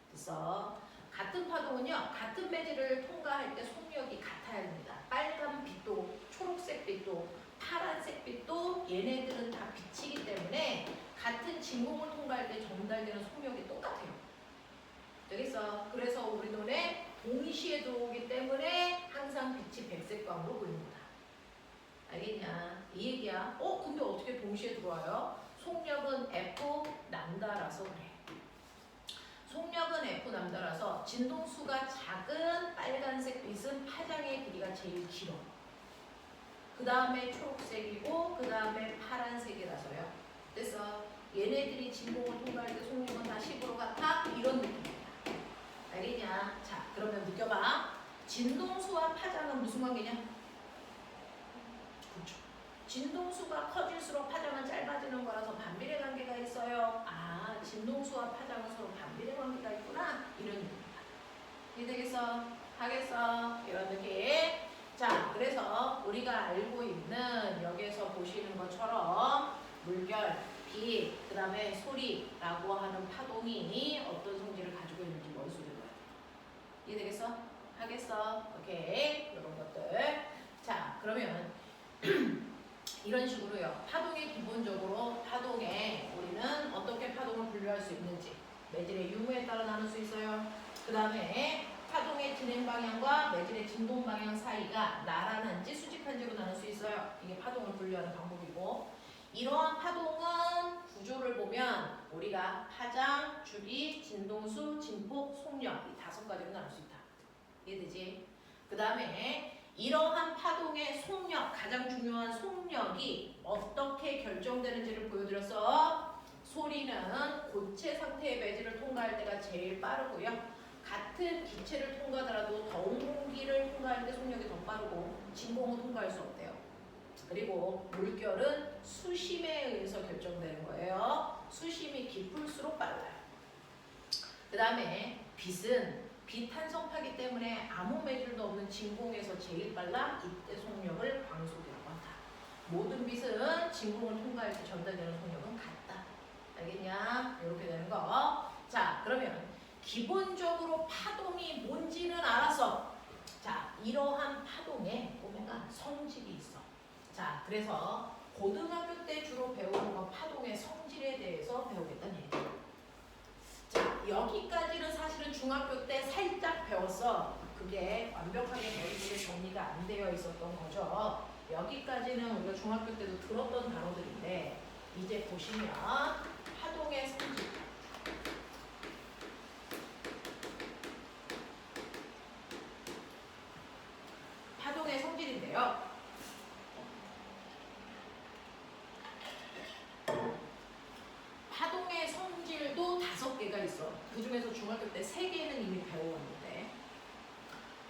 그래서 같은 파동은요, 같은 매질을 통과할 때 속력이 같아야 됩니다. 빨간 빛도, 초록색 빛도, 파란색 빛도 얘네들은 다 빛이기 때문에 같은 진공을 통과할 때 전달되는 속력이 똑같아요. 되겠어? 그래서 우리 눈에 동시에 들어오기 때문에 항상 빛이 백색광으로 보입니다. 알겠냐? 이 얘기야. 근데 어떻게 동시에 들어와요? 속력은 F 람다라서 그래. 속력은 F 람다라서 진동수가 작은 빨간색 빛은 파장의 길이가 제일 길어. 그 다음에 초록색이고 그 다음에 파란색이라서요. 그래서 얘네들이 진공을 통과할 때 속력은 다 10으로 같아? 이런 느낌입니다. 알겠냐? 자, 그러면 느껴봐. 진동수와 파장은 무슨 관계냐? 그렇죠. 진동수가 커질수록 파장은 짧아지는 거라서 반비례 관계가 있어요. 아, 진동수와 파장은 서로 반비례 관계가 있구나. 이런 얘기입니다. 이해되겠어? 하겠어? 이런 느낌. 자, 그래서 우리가 알고 있는 여기에서 보시는 것처럼 물결, 빛, 그 다음에 소리라고 하는 파동이 어떤 성질을 가지고 있는지 머릿속에 넣어야 돼. 이해되겠어? 하겠어? 오케이. 이런 것들. 자, 그러면 이런 식으로요. 파동이 기본적으로 파동에 우리는 어떻게 파동을 분류할 수 있는지 매질의 유무에 따라 나눌 수 있어요. 그 다음에 파동의 진행 방향과 매질의 진동 방향 사이가 나란한지 수직한지로 나눌 수 있어요. 이게 파동을 분류하는 방법이고, 이러한 파동은 구조를 보면 우리가 파장, 주기, 진동수, 진폭, 속력 이 5가지로 나눌 수 있다. 이해되지? 그 다음에 이러한 파동의 속력, 가장 중요한 속력이 어떻게 결정되는지를 보여드렸어. 소리는 고체 상태의 매질을 통과할 때가 제일 빠르고요. 같은 기체를 통과하더라도 더운 공기를 통과할 때 속력이 더 빠르고 진공은 통과할 수 없대요. 그리고 물결은 수심에 의해서 결정되는 거예요. 수심이 깊을수록 빨라요. 그 다음에 빛은 비탄성파기 때문에 아무 매질도 없는 진공에서 제일 빨라. 이때 속력을 광속이라고 한다. 모든 빛은 진공을 통과할 때 전달되는 속력은 같다. 알겠냐? 이렇게 되는 거. 자, 그러면 기본적으로 파동이 뭔지는 알았어. 자, 이러한 파동에 보면 성질이 있어. 자, 그래서 고등학교 때 주로 배우는 건 파동의 성질에 대해서 배우겠다는 얘기야. 자, 여기까지는 사실은 중학교 때 살짝 배웠어. 그게 완벽하게 머릿속에 정리가 안 되어 있었던 거죠. 여기까지는 우리가 중학교 때도 들었던 단어들인데, 이제 보시면 파동의 성질. 파동의 성질인데요. 파동의 성질도 5개가 있어. 그 중에서 중학교 때 3개는 이미 배워왔는데,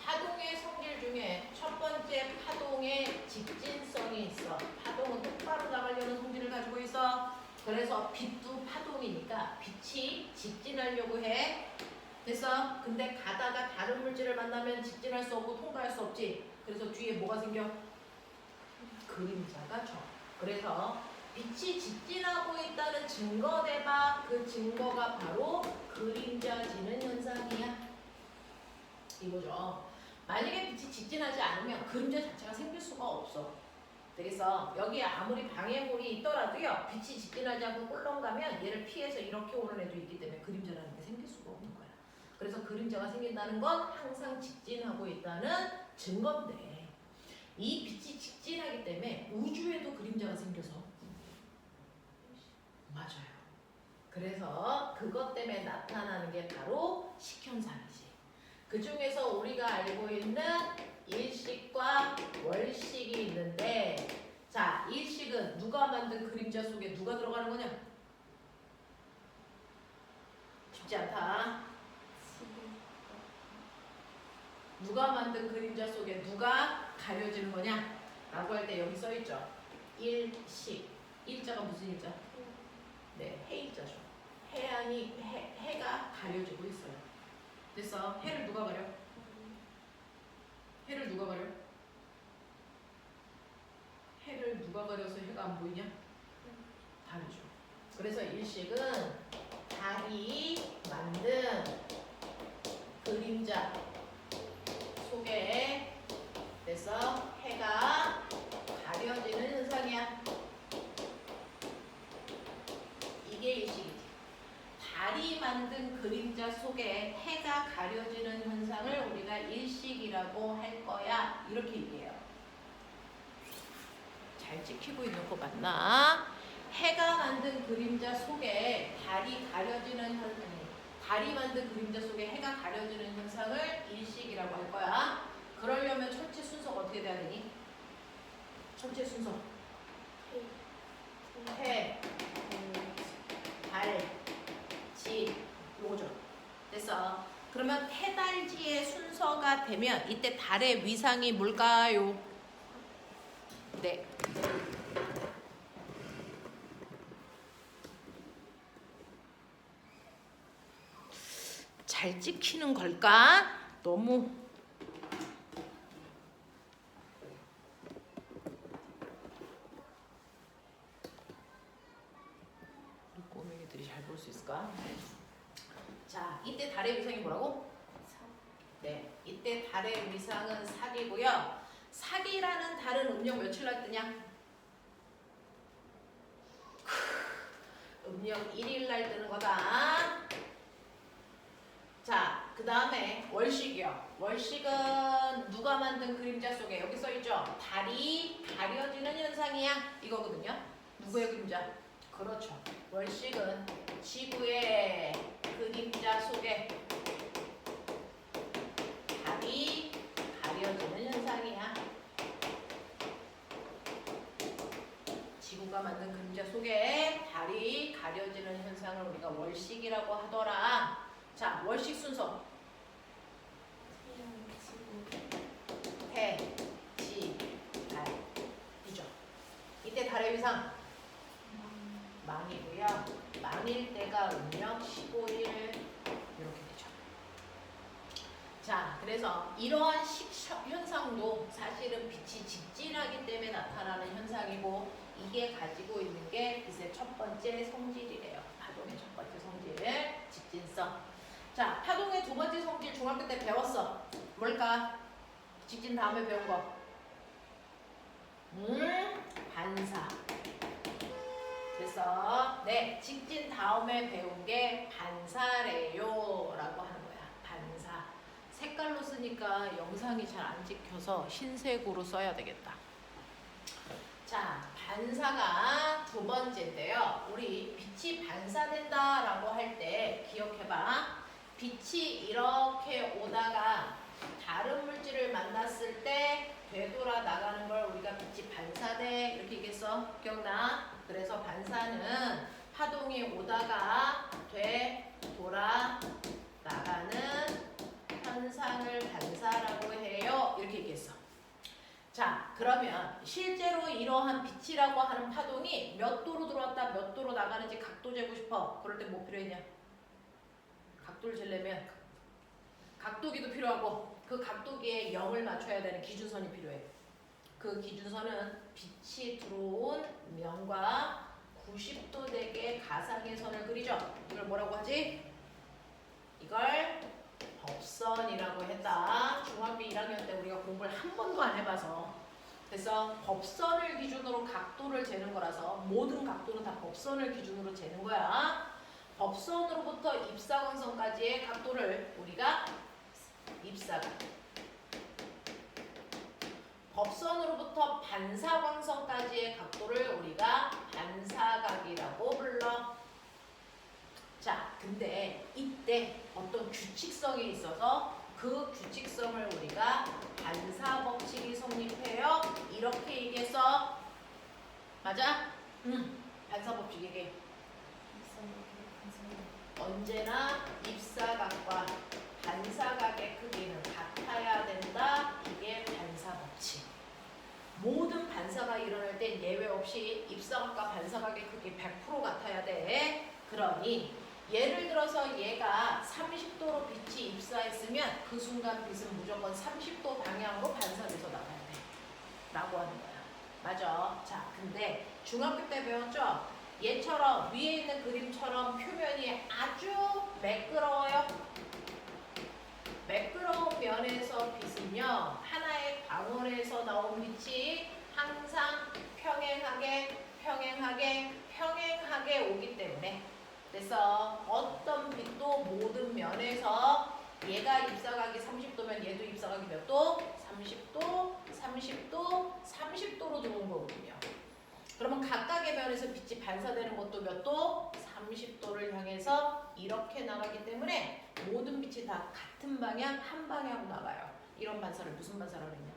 파동의 성질 중에 첫 번째 파동의 직진성이 있어. 파동은 똑바로 나가려는 성질을 가지고 있어. 그래서 빛도 파동이니까 빛이 직진하려고 해. 됐어? 근데 가다가 다른 물질을 만나면 직진할 수 없고 통과할 수 없지. 그래서 뒤에 뭐가 생겨? 그림자가 져. 그래서 빛이 직진하고 있다는 증거 대봐. 그 증거가 바로 그림자지는 현상이야. 이거죠. 만약에 빛이 직진하지 않으면 그림자 자체가 생길 수가 없어. 그래서 여기에 아무리 방해물이 있더라도요, 빛이 직진하지 않고 꿀렁가면 얘를 피해서 이렇게 오는 애도 있기 때문에 그림자라는 게 생길 수가 없는 거야. 그래서 그림자가 생긴다는 건 항상 직진하고 있다는 증거인데, 이 빛이 직진하기 때문에 우주에도 그림자가 생겨서 맞아요. 그래서 그것 때문에 나타나는 게 바로 식현상이지. 그 중에서 우리가 알고 있는 일식과 월식이 있는데, 자, 일식은 누가 만든 그림자 속에 누가 들어가는 거냐? 쉽지 않다. 누가 만든 그림자 속에 누가 가려지는 거냐? 라고 할 때 여기 써있죠. 일식. 일자가 무슨 일자? 네, 해일자죠. 해가 가려지고 있어요. 됐어. 해를 누가 가려? 해를 누가 가려? 해를 누가 가려서 해가 안 보이냐? 달이죠. 그래서 일식은 달이 만든 그림자 속에 그래서 해가 가려지는 현상이야. 이게 일식이지. 달이 만든 그림자 속에 해가 가려지는 현상을 우리가 일식이라고 할 거야. 이렇게 얘기해요. 잘 찍히고 있는 거 맞나? 해가 만든 그림자 속에 달이 가려지는 현상이, 달이 만든 그림자 속에 해가 가려지는 현상을 일식이라고 할 거야. 그러려면 철제 순서가 어떻게 돼야 되니? 철제 순서. 해, 달, 지, 요거죠. 됐어. 그러면 해달지의 순서가 되면 이때 달의 위상이 뭘까요? 네. 잘 찍히는 걸까? 너무 우리 꼬맹이들이 잘 볼 수 있을까? 자, 이때 달의 위상이 뭐라고? 네, 이때 달의 위상은 사기고요. 사기라는 달은 음력 며칠 날 뜨냐? 음력 1일 날 뜨는 거다. 자, 그 다음에 월식이요. 월식은 누가 만든 그림자 속에 여기 써있죠? 달이 가려지는 현상이야. 이거거든요. 누구의 그림자? 그렇죠. 월식은 지구의 그림자 속에 달이 가려지는 현상이야. 지구가 만든 그림자 속에 달이 가려지는 현상을 우리가 월식이라고 하더라. 자, 월식 순서. 해, 지, 달. 이죠. 이때 달의 위상 망이고요. 망일 때가 음력 15일 이렇게 되죠. 자, 그래서 이러한 현상도 사실은 빛이 직진하기 때문에 나타나는 현상이고 이게 가지고 있는 게 빛의 첫 번째 성질이래요. 파동의 첫 번째 성질, 직진성. 자, 파동의 두 번째 성질 중학교 때 배웠어. 뭘까? 직진 다음에 배운 거. 반사. 됐어. 네, 직진 다음에 배운 게 반사래요 라고 하는 거야. 반사. 색깔로 쓰니까 영상이 잘 안 찍혀서 흰색으로 써야 되겠다. 자, 반사가 두 번째인데요. 우리 빛이 반사된다 라고 할 때 기억해봐. 빛이 이렇게 오다가 다른 물질을 만났을 때 되돌아 나가는 걸 우리가 빛이 반사돼 이렇게 얘기했어. 기억나? 그래서 반사는 파동이 오다가 되돌아 나가는 현상을 반사라고 해요. 이렇게 얘기했어. 자, 그러면 실제로 이러한 빛이라고 하는 파동이 몇 도로 들어왔다 몇 도로 나가는지 각도 재고 싶어. 그럴 때 뭐 필요했냐? 각도를 재려면 각도기도 필요하고 그 각도기에 0을 맞춰야 되는 기준선이 필요해. 그 기준선은 빛이 들어온 면과 90도 되게 가상의 선을 그리죠. 이걸 뭐라고 하지? 이걸 법선이라고 했다. 중학교 1학년 때 우리가 공부를 한 번도 안 해봐서 그래서 법선을 기준으로 각도를 재는 거라서 모든 각도는 다 법선을 기준으로 재는 거야. 법선으로부터 입사광선까지의 각도를 우리가 입사각, 법선으로부터 반사광선까지의 각도를 우리가 반사각이라고 불러. 자, 근데 이때 어떤 규칙성이 있어서 그 규칙성을 우리가 반사법칙이 성립해요. 이렇게 얘기했어. 맞아? 반사법칙 얘기해. 언제나 입사각과 반사각의 크기는 같아야 된다. 이게 반사법칙. 모든 반사가 일어날 땐 예외 없이 입사각과 반사각의 크기 100% 같아야 돼. 그러니 예를 들어서 얘가 30도로 빛이 입사했으면 그 순간 빛은 무조건 30도 방향으로 반사돼서 나가야 돼. 라고 하는 거야. 맞아. 자, 근데 중학교 때 배웠죠? 얘처럼 위에 있는 그림처럼 표면이 아주 매끄러워요. 매끄러운 면에서 빛은요, 하나의 광원에서 나온 빛이 항상 평행하게 오기 때문에 그래서 어떤 빛도 모든 면에서 얘가 입사각이 30도면 얘도 입사각이 몇 도? 30도로 들어온 거거든요. 그러면 각각의 면에서 빛이 반사되는 것도 몇 도? 30도를 향해서 이렇게 나가기 때문에 모든 빛이 다 같은 방향, 한 방향으로 나가요. 이런 반사를 무슨 반사라고 했냐?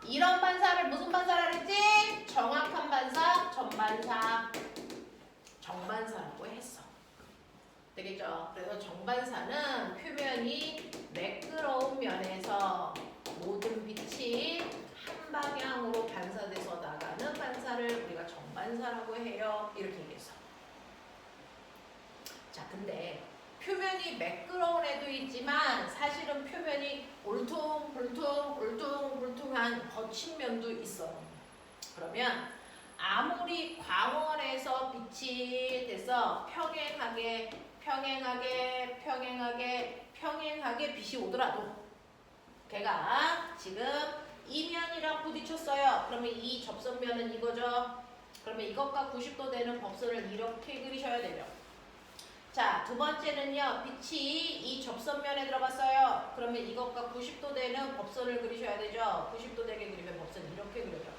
이런 반사를 무슨 반사라고 했지? 정확한 반사, 전반사. 정반사라고 했어. 되겠죠? 그래서 정반사는 표면이 매끄러운 면에서 모든 빛이 한 방향으로 반사돼서 나가는 반사를 우리가 정반사라고 해요. 이렇게 얘기했어. 자, 근데 표면이 매끄러운 애도 있지만 사실은 표면이 울퉁불퉁한 거친 면도 있어. 그러면 아무리 광원에서 빛이 돼서 평행하게 빛이 오더라도 걔가 지금 이 면이랑 부딪혔어요. 그러면 이 접선면은 이거죠. 그러면 이것과 90도 되는 법선을 이렇게 그리셔야 되죠. 자, 두 번째는요. 빛이 이 접선면에 들어갔어요. 그러면 이것과 90도 되는 법선을 그리셔야 되죠. 90도 되게 그리면 법선 이렇게 그려져.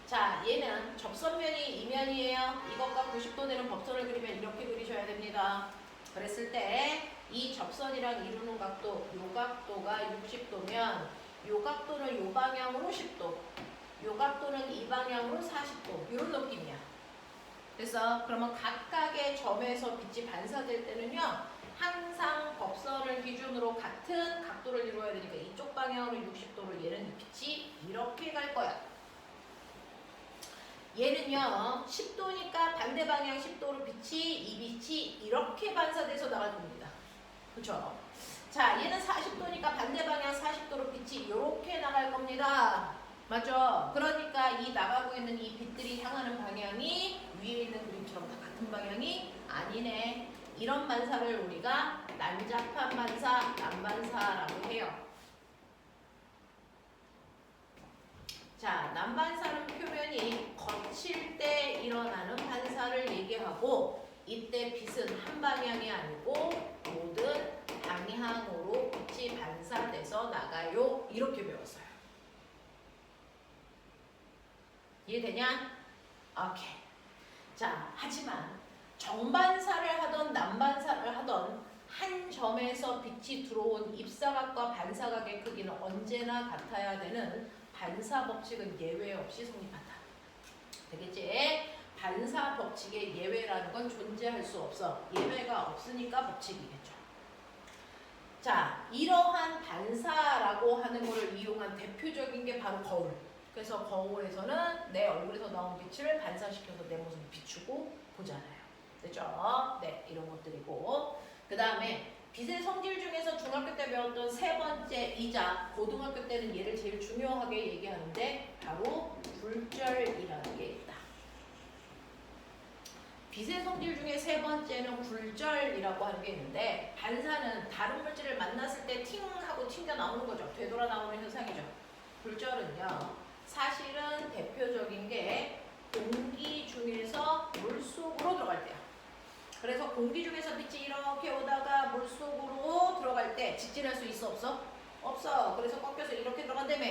자, 얘는 접선면이 이면이에요. 이것과 90도 되는 법선을 그리면 이렇게 그리셔야 됩니다. 그랬을 때 이 접선이랑 이루는 각도, 요 각도가 60도면 요 각도는 요 방향으로 10도, 요 각도는 이 방향으로 40도 이런 느낌이야. 그래서 그러면 각각의 점에서 빛이 반사될 때는요. 항상 법선을 기준으로 같은 각도를 이루어야 되니까 이쪽 방향으로 60도를 얘는 빛이 이렇게 갈 거야. 얘는요 10도니까 반대 방향 10도로 빛이 이 빛이 이렇게 반사돼서 나갈 겁니다. 그렇죠? 자, 얘는 40도니까 반대 방향 40도로 빛이 이렇게 나갈 겁니다. 맞죠? 그러니까 이 나가고 있는 이 빛들이 향하는 방향이 위에 있는 그림처럼 다 같은 방향이 아니네. 이런 반사를 우리가 난잡한 반사, 난반사라고 해요. 자, 난반사는 표면이 거칠 때 일어나는 반사를 얘기하고 이때 빛은 한 방향이 아니고 모든 방향으로 빛이 반사돼서 나가요. 이렇게 배웠어요. 이해되냐? 오케이. 자, 하지만 정반사를 하던 난반사를 하던 한 점에서 빛이 들어온 입사각과 반사각의 크기는 언제나 같아야 되는 반사 법칙은 예외 없이 성립한다. 되겠지? 반사 법칙의 예외라는 건 존재할 수 없어. 예외가 없으니까 법칙이겠죠. 자, 이러한 반사라고 하는 것을 이용한 대표적인 게 바로 거울. 그래서 거울에서는 내 얼굴에서 나온 빛을 반사시켜서 내 모습을 비추고 보잖아요. 됐죠? 네, 이런 것들이고. 그 다음에 빛의 성질 중에서 중학교 때 배웠던 세 번째이자 고등학교 때는 얘를 제일 중요하게 얘기하는데 바로 굴절이라는 게 있다. 빛의 성질 중에 세 번째는 굴절이라고 하는 게 있는데 반사는 다른 물질을 만났을 때 팅 하고 튕겨 나오는 거죠. 되돌아 나오는 현상이죠. 굴절은요. 사실은 대표적인 게 공기 중에서 물속으로 들어갈 때야. 그래서 공기 중에서 빛이 이렇게 오다가 물속으로 들어갈 때 직진할 수 있어 없어? 없어. 그래서 꺾여서 이렇게 들어간다며.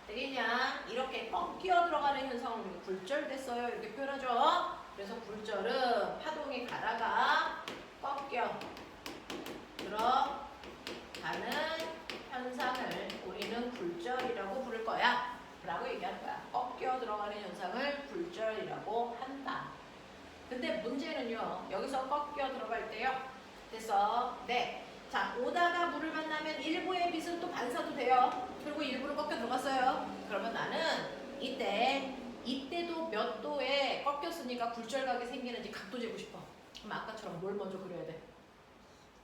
되겠냐? 이렇게 꺾여 들어가는 현상을 우리가 굴절됐어요. 이렇게 표현하죠. 그래서 굴절은 파동이 가다가 꺾여 들어가는 현상을 우리는 굴절이라고 부를 거야. 라고 얘기하는 거야. 꺾여 들어가는 현상을 굴절이라고 한다. 근데 문제는요. 여기서 꺾여 들어갈 때요. 그래서 네. 자, 오다가 물을 만나면 일부의 빛은 또 반사도 돼요. 그리고 일부러 꺾여 들어갔어요. 그러면 나는 이때도 몇 도에 꺾였으니까 굴절각이 생기는지 각도 재고 싶어. 그럼 아까처럼 뭘 먼저 그려야 돼?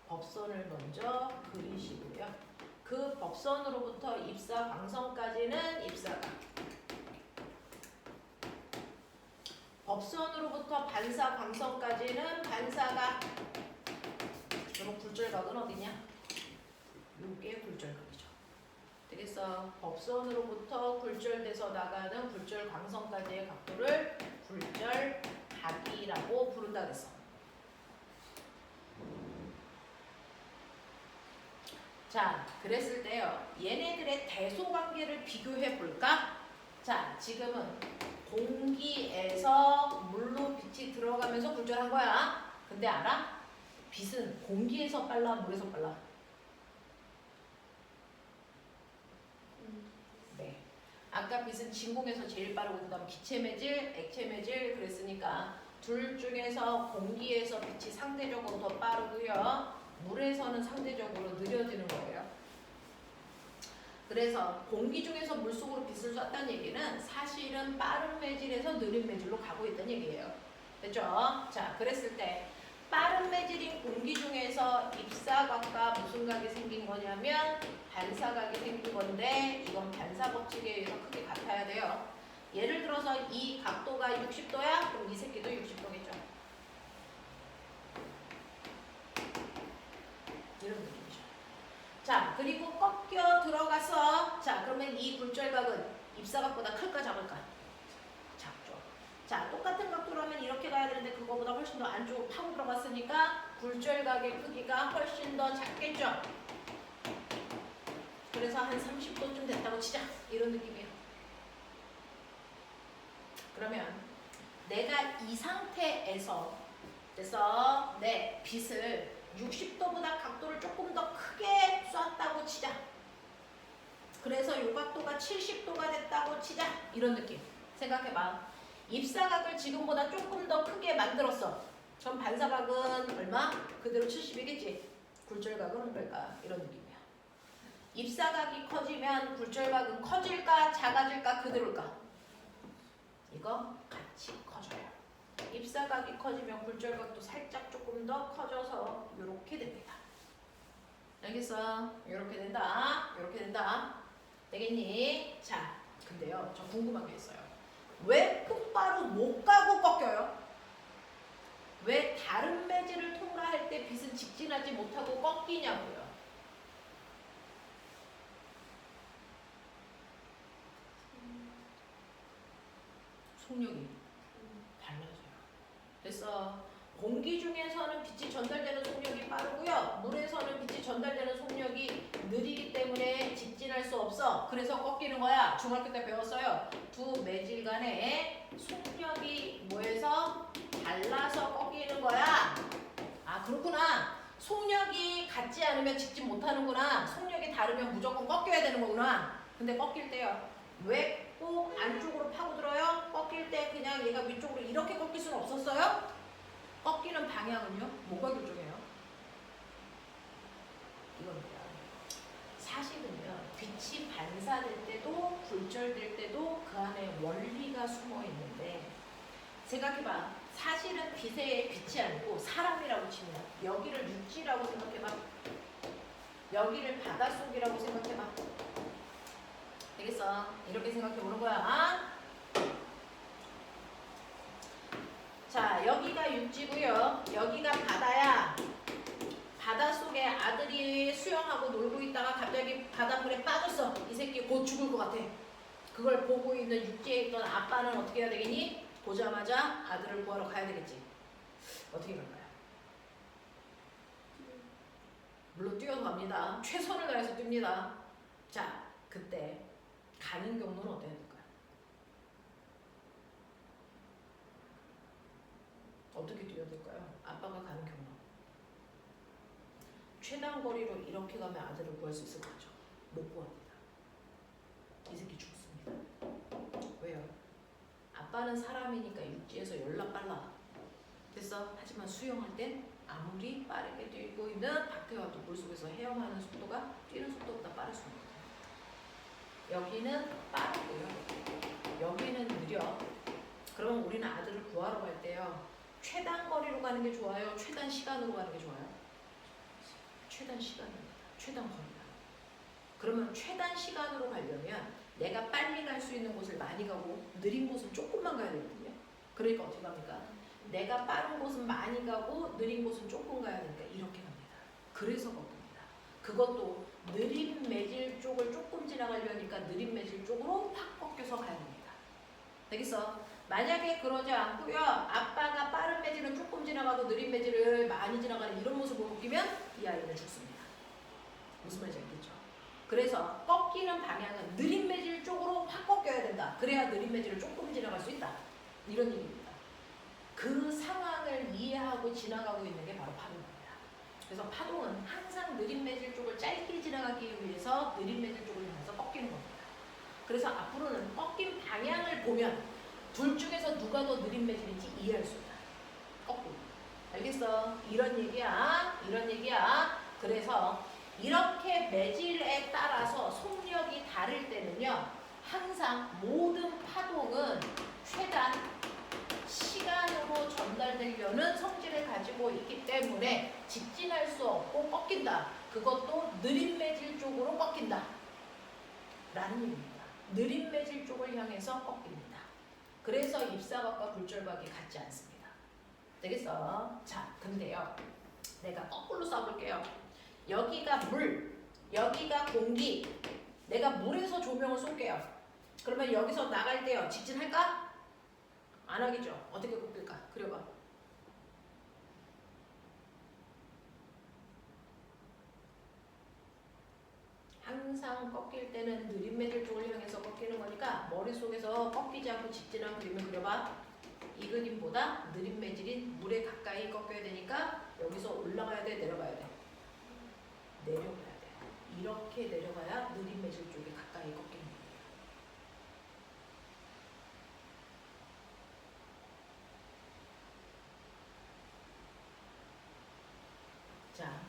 법선을 먼저 그리시고요. 그 법선으로부터 입사 광선까지는 입사각. 법선으로부터 반사 광선까지는 반사각. 그럼 굴절각은 어디냐? 요게 굴절각이죠. 되겠어? 법선으로부터 굴절돼서 나가는 굴절 광선까지의 각도를 굴절각이라고 부른다 그랬어. 자, 그랬을 때요. 얘네들의 대소관계를 비교해 볼까? 자, 지금은 공기에서 물로 빛이 들어가면서 굴절한 거야. 근데 알아? 빛은 공기에서 빨라, 물에서 빨라? 네. 아까 빛은 진공에서 제일 빠르고 그 다음 기체 매질, 액체 매질 그랬으니까 둘 중에서 공기에서 빛이 상대적으로 더 빠르고요. 물에서는 상대적으로 느려지는 거예요. 그래서 공기 중에서 물속으로 빛을 쐈다는 얘기는 사실은 빠른 매질에서 느린 매질로 가고 있다는 얘기예요. 됐죠? 자, 그랬을 때 빠른 매질인 공기 중에서 입사각과 무슨 각이 생긴 거냐면 반사각이 생긴 건데 이건 반사 법칙에 의해서 크게 같아야 돼요. 예를 들어서 이 각도가 60도야? 그럼 이 새끼도 60도겠죠. 이런 느낌이죠. 자, 그리고 꺾여 들어가서 자, 그러면 이 굴절각은 입사각보다 클까 작을까? 작죠. 자, 똑같은 각도라면 이렇게 가야 되는데 그거보다 훨씬 더 안쪽으로 파고 들어갔으니까 굴절각의 크기가 훨씬 더 작겠죠. 그래서 한 30도쯤 됐다고 치자. 이런 느낌이에요. 그러면 내가 이 상태에서 그래서 내 빗을 60도보다 각도를 조금 더 크게 쐈다고 치자. 그래서 이 각도가 70도가 됐다고 치자. 이런 느낌. 생각해봐. 입사각을 지금보다 조금 더 크게 만들었어. 그럼 반사각은 얼마? 그대로 70이겠지. 굴절각은 얼마일까? 이런 느낌이야. 입사각이 커지면 굴절각은 커질까? 작아질까? 그대로일까? 이거 같이 커져요. 입사각이 커지면 굴절각도 살짝 조금 더 커져서 이렇게 됩니다. 알겠어? 이렇게 된다. 이렇게 된다. 되겠니? 자, 근데요. 저 궁금한 게 있어요. 왜 똑바로 못 가고 꺾여요? 왜 다른 매질을 통과할 때 빗은 직진하지 못하고 꺾이냐고요? 속력이 달라져요. 그래서 공기 중에서는 빛이 전달되는 속력이 빠르고요. 물에서는 빛이 전달되는 속력이 느리기 때문에 직진할 수 없어. 그래서 꺾이는 거야. 중학교 때 배웠어요. 두 매질 간의 속력이 뭐해서 달라서 꺾이는 거야. 아, 그렇구나. 속력이 같지 않으면 직진 못하는구나. 속력이 다르면 무조건 꺾여야 되는 거구나. 근데 꺾일 때요. 왜 꼭 안쪽으로 파고들어요? 꺾일 때 그냥 얘가 위쪽으로 이렇게 꺾일 수는 없었어요? 꺾이는 방향은요? 뭐가 결정해요? 이겁니다. 사실은요. 빛이 반사될 때도 굴절될 때도 그 안에 원리가 숨어 있는데 생각해봐. 사실은 빛이 아니고 사람이라고 치면 여기를 육지라고 생각해봐. 여기를 바닷속이라고 생각해봐. 되겠어? 이렇게 생각해보는 거야. 자, 여기가 육지고요. 여기가 바다야. 바닷속에 아들이 수영하고 놀고 있다가 갑자기 바닷물에 빠졌어. 이 새끼 곧 죽을 것 같아. 그걸 보고 있는 육지에 있던 아빠는 어떻게 해야 되겠니? 보자마자 아들을 구하러 가야 되겠지. 어떻게 갈까요? 물론 뛰어서 갑니다. 최선을 다해서 뜁니다. 자, 그때 가는 경로는 어떻게 될까요? 어떻게 뛰어야 될까요? 아빠가 가는 경로. 최단 거리로 이렇게 가면 아들을 구할 수 있을 거죠. 못 구합니다. 이 새끼 죽습니다. 왜요? 아빠는 사람이니까 육지에서 연락 빨라. 됐어? 하지만 수영할 땐 아무리 빠르게 뛰고 있는 박태환도 물속에서 헤엄하는 속도가 뛰는 속도보다 빠를 수 있는 거예요. 여기는 빠르고요. 여기는 느려. 그러면 우리는 아들을 구하러 갈 때요. 최단 거리로 가는 게 좋아요? 최단 시간으로 가는 게 좋아요? 최단 시간입니다. 최단 거리다. 그러면 최단 시간으로 가려면 내가 빨리 갈 수 있는 곳을 많이 가고 느린 곳은 조금만 가야 되거든요. 그러니까 어떻게 합니까? 내가 빠른 곳은 많이 가고 느린 곳은 조금 가야 되니까 이렇게 갑니다. 그래서 꺾입니다. 그것도 느린 매질 쪽을 조금 지나가려니까 느린 매질 쪽으로 확 꺾여서 가야 됩니다. 되겠어? 만약에 그러지 않고요. 아빠가 빠른 매질은 조금 지나가고 느린 매질을 많이 지나가는 이런 모습을 보이면 이 아이는 죽습니다. 무슨 말인지 알겠죠? 그래서 꺾이는 방향은 느린 매질 쪽으로 확 꺾여야 된다. 그래야 느린 매질을 조금 지나갈 수 있다. 이런 얘기입니다. 그 상황을 이해하고 지나가고 있는 게 바로 파동입니다. 그래서 파동은 항상 느린 매질 쪽을 짧게 지나가기 위해서 느린 매질 쪽을 향해서 꺾이는 겁니다. 그래서 앞으로는 꺾인 방향을 보면 둘 중에서 누가 더 느린 매질인지 이해할 수 있다. 꺾고. 알겠어? 이런 얘기야. 이런 얘기야. 그래서 이렇게 매질에 따라서 속력이 다를 때는요. 항상 모든 파동은 최단 시간으로 전달되려는 성질을 가지고 있기 때문에 직진할 수 없고 꺾인다. 그것도 느린 매질 쪽으로 꺾인다. 라는 얘기입니다. 느린 매질 쪽을 향해서 꺾입니다. 그래서 입사각과 굴절각이 같지 않습니다. 되겠어? 자, 근데요. 내가 거꾸로 써볼게요. 여기가 물, 여기가 공기. 내가 물에서 조명을 쏠게요. 그러면 여기서 나갈 때요. 직진할까? 안 하겠죠? 어떻게 꺾일까? 그려봐. 항상 꺾일 때는 느린 매질 쪽을 향해서 꺾이는 거니까 머릿속에서 꺾이지 않고 직진한 그림을 그려봐. 이 그림보다 느린 매질인 물에 가까이 꺾여야 되니까 여기서 올라가야 돼, 내려가야 돼? 내려가야 돼. 이렇게 내려가야 느린 매질 쪽에 가까이 꺾이는 거예요. 자,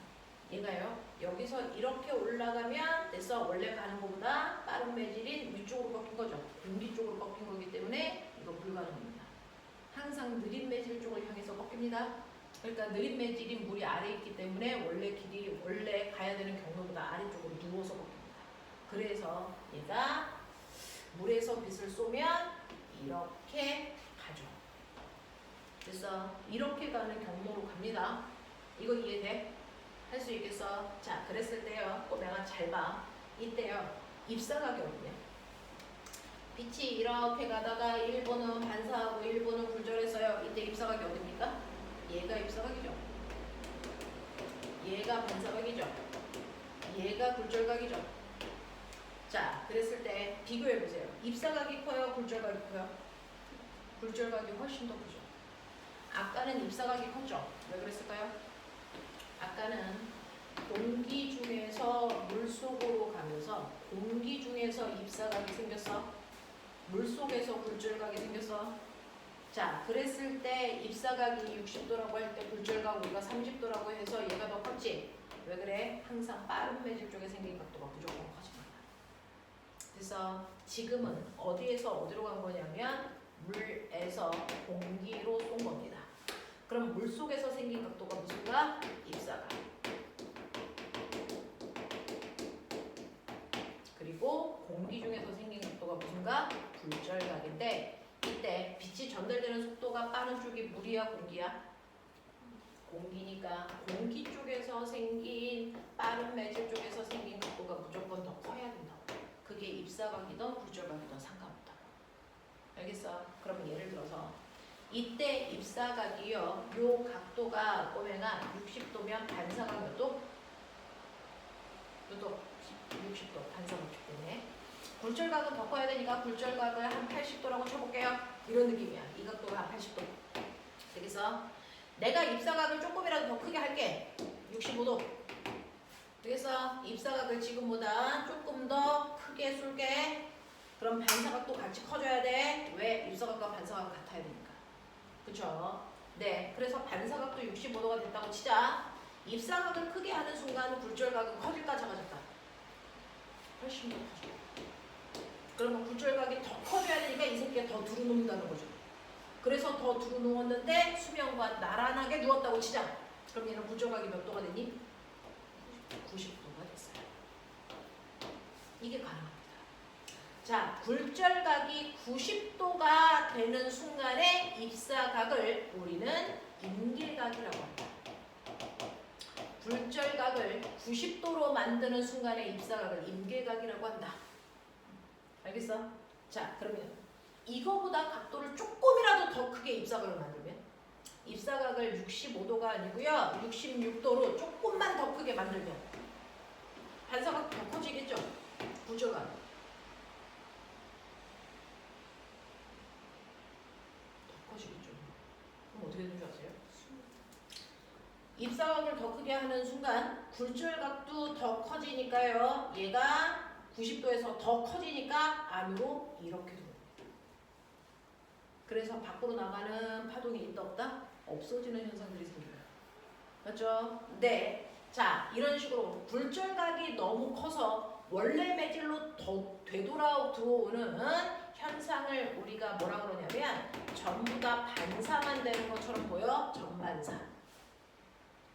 얘가요. 여기서 이렇게 올라가면 됐어. 원래 가는 것보다 빠른 매질인 위쪽으로 꺾인 거죠. 공기 쪽으로 꺾인 거기 때문에 이거 불가능합니다. 항상 느린 매질 쪽을 향해서 꺾입니다. 그러니까 느린 매질인 물이 아래에 있기 때문에 원래 가야 되는 경로보다 아래쪽으로 누워서 꺾입니다. 그래서 얘가 물에서 빛을 쏘면 이렇게 가죠. 그래서 이렇게 가는 경로로 갑니다. 이거 이해돼? 할 수 있겠어? 자, 그랬을 때요. 꼬맹아 잘 봐. 이때요. 입사각이거든요. 빛이 이렇게 가다가 1번은 반사하고 1번은 굴절했어요. 이때 입사각이 어딥니까? 얘가 입사각이죠. 얘가 반사각이죠. 얘가 굴절각이죠. 자, 그랬을 때 비교해보세요. 입사각이 커요? 굴절각이 커요? 굴절각이 훨씬 더 크죠. 아까는 입사각이 컸죠. 왜 그랬을까요? 아까는 공기 중에서 물속으로 가면서 공기 중에서 입사각이 생겼어. 물속에서 굴절각이 생겼어. 자, 그랬을 때 입사각이 60도라고 할 때 굴절각 우리가 30도라고 해서 얘가 더 컸지? 왜 그래? 항상 빠른 매질 쪽에 생긴 각도가 무조건 커집니다. 그래서 지금은 어디에서 어디로 간 거냐면 물에서 공기로 쏜 겁니다. 그럼 물속에서 생긴 각도가 무슨 각? 입사각. 그리고 공기 중에서 생긴 각도가 무슨 각? 굴절각인데 이때 빛이 전달되는 속도가 빠른 쪽이 물이야 공기야? 공기니까 공기 쪽에서 생긴 빠른 매질 쪽에서 생긴 각도가 무조건 더 커야 된다고. 그게 입사각이든 굴절각이든 상관없다. 알겠어? 그러면 예를 들어서 이때 입사각이요. 요 각도가 꼬맹아 60도면 반사각 몇 도? 몇 도? 60도 반사각 때문에 굴절각은 더 커야 되니까 굴절각을 한 80도라고 쳐볼게요. 이런 느낌이야. 이 각도가 한 80도. 되겠어? 내가 입사각을 조금이라도 더 크게 할게. 65도. 되겠어? 입사각을 지금보다 조금 더 크게 쏠게. 그럼 반사각도 같이 커져야 돼. 왜? 입사각과 반사각은 같아야 되니까. 그쵸? 네. 그래서 반사각도 65도가 됐다고 치자. 입사각을 크게 하는 순간 굴절각은 커질까 작아질까? 훨씬 더 커져. 그러면 굴절각이 더 커져야 되니까 이 새끼가 더 두루눕는다는 거죠. 그래서 더 두루누웠는데 수면과 나란하게 누웠다고 치자. 그럼 얘는 굴절각이 몇 도가 되니? 90도가 됐어요. 이게 가능합니다. 자, 굴절각이 90도가 되는 순간에 입사각을 우리는 임계각이라고 합니다. 굴절각을 90도로 만드는 순간에 입사각을 임계각이라고 한다. 알겠어? 자, 그러면 이거보다 각도를 조금이라도 더 크게 입사각을 만들면 입사각을 65도가 아니고요. 66도로 조금만 더 크게 만들면 반사각 더 커지겠죠? 굴절각. 더 커지겠죠. 그럼 어떻게 되는 줄 아세요? 입사각을 더 크게 하는 순간 굴절각도 더 커지니까요. 얘가 90도에서 더 커지니까 안으로 이렇게 들어옵니다. 그래서 밖으로 나가는 파동이 있다 없다? 없어지는 현상들이 생겨요. 맞죠? 네. 자, 이런 식으로 굴절각이 너무 커서 원래 매질로 더 되돌아 들어오는 현상을 우리가 뭐라 그러냐면 전부 다 반사만 되는 것처럼 보여. 전반사.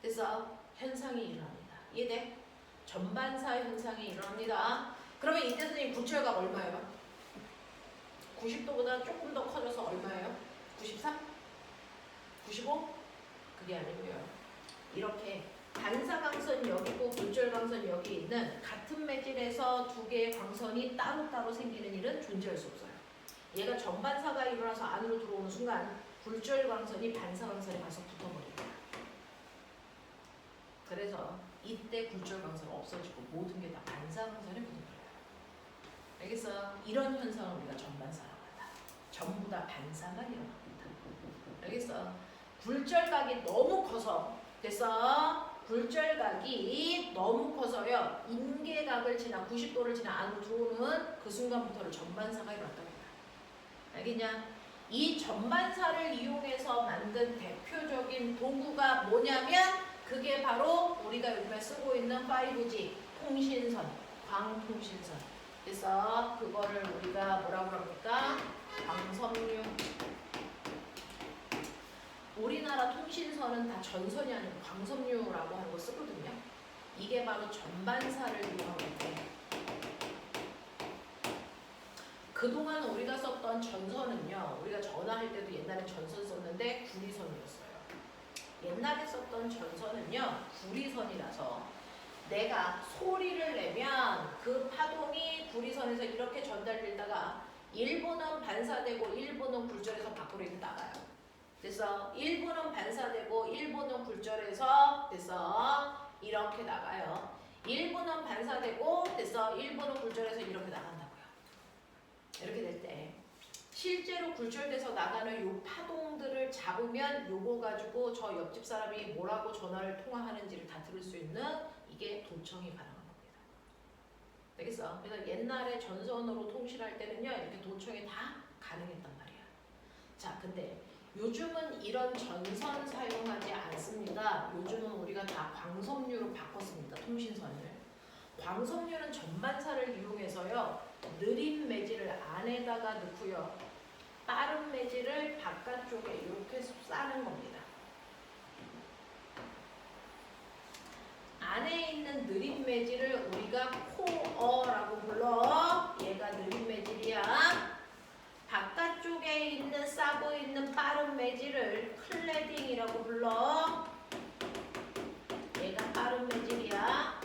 그래서 현상이 일어납니다. 이해돼? 전반사 현상이 일어납니다. 그러면 이때 선생님 굴절각 얼마예요? 90도보다 조금 더 커져서 얼마예요? 93? 95? 그게 아니고요. 이렇게 반사광선 여기고 굴절광선 여기 있는 같은 매질에서 두 개의 광선이 따로따로 생기는 일은 존재할 수 없어요. 얘가 정반사가 일어나서 안으로 들어오는 순간 굴절광선이 반사광선에 가서 붙어버립니다. 그래서 이때 굴절광선 없어지고 모든 게 다 반사광선에 붙어버려요. 알겠어? 이런 현상을 우리가 전반사라고 한다. 전부 다 반사만 일어납니다. 알겠어? 굴절각이 너무 커서 됐어? 굴절각이 너무 커서요. 임계각을 지나 90도를 지나 안으로 들어오는 그 순간부터는 전반사가 일어났답니다. 알겠냐? 이 전반사를 이용해서 만든 대표적인 도구가 뭐냐면 그게 바로 우리가 요즘에 쓰고 있는 5G 통신선, 광통신선. 그래서 그거를 우리가 뭐라고 합니까? 광섬유. 우리나라 통신선은 다 전선이 아니고 광섬유라고 하는 거 쓰거든요. 이게 바로 전반사를 이용하고 있대요. 그동안 우리가 썼던 전선은요. 우리가 전화할 때도 옛날에 전선 썼는데 구리선이었어요. 옛날에 썼던 전선은요. 구리선이라서 내가 소리를 내면 그 파동이 구리선에서 이렇게 전달되다가 일부는 반사되고 일부는 굴절해서 밖으로 이렇게 나가요. 그래서 일부는 반사되고 일부는 굴절해서 그래서 이렇게 나가요. 일부는 반사되고 그래서 일부는 굴절해서 이렇게 나간다고요. 이렇게 될 때 실제로 굴절돼서 나가는 요 파동들을 잡으면 요거 가지고 저 옆집 사람이 뭐라고 전화를 통화하는지를 다 들을 수 있는 이게 도청이 가능한 겁니다. 알겠어? 그래서 옛날에 전선으로 통신할 때는요 이렇게 도청이 다 가능했단 말이야. 자, 근데 요즘은 이런 전선 사용하지 않습니다. 요즘은 우리가 다 광섬유로 바꿨습니다. 통신선을. 광섬유는 전반사를 이용해서요. 느린 매질을 안에다가 넣고요. 빠른 매질을 바깥쪽에 이렇게 싸는 겁니다. 안에 있는 느린 매질을 우리가 코어라고 불러. 얘가 느린 매질이야. 바깥쪽에 있는 싸고 있는 빠른 매질을 클래딩이라고 불러. 얘가 빠른 매질이야.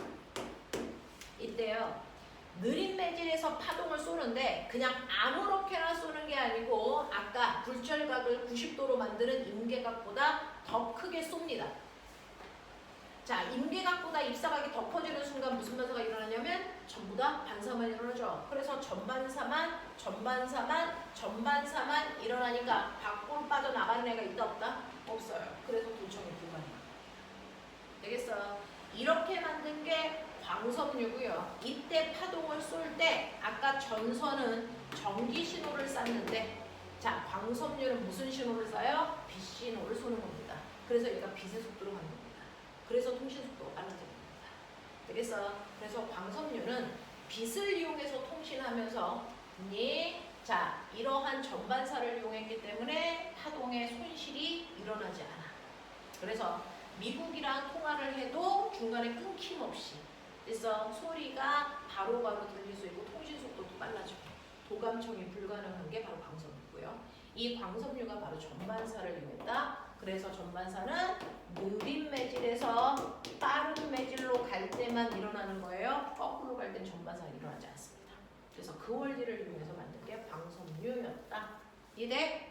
이때요. 느린 매질에서 파동을 쏘는데 그냥 아무렇게나 쏘는 게 아니고 아까 굴절각을 90도로 만드는 임계각보다 더 크게 쏩니다. 자, 임계각보다 입사각이 더 커지는 순간 무슨 반사가 일어나냐면 전부 다 반사만 일어나죠. 그래서 전반사만 일어나니까 밖으로 빠져나가는 애가 있다 없다? 없어요. 그래서 도청이 불가능합니다. 되겠어? 이렇게 만든 게 광섬유고요. 이때 파동을 쏠 때 아까 전선은 전기 신호를 쐈는데 자, 광섬유는 무슨 신호를 쏴요? 빛 신호를 쏘는 겁니다. 그래서 얘가 빛의 속도로 가는 겁니다. 그래서 통신 속도가 빨라지는 겁니다. 되겠어? 그래서 광섬유는 빛을 이용해서 통신하면서 자, 이러한 전반사를 이용했기 때문에 파동의 손실이 일어나지 않아. 그래서 미국이랑 통화를 해도 중간에 끊김없이 그래서 소리가 바로바로 들릴 수 있고 통신 속도도 빨라지고 도감청이 불가능한 게 바로 광섬유고요. 이 광섬유가 바로 전반사를 이용했다. 그래서 전반사는 느린 매질에서 빠른 매질로 갈 때만 일어나는 거예요. 거꾸로 갈 땐 전반사가 일어나지 않습니다. 그래서 그 원리를 이용해서 만든 게 광섬유였다. 이해?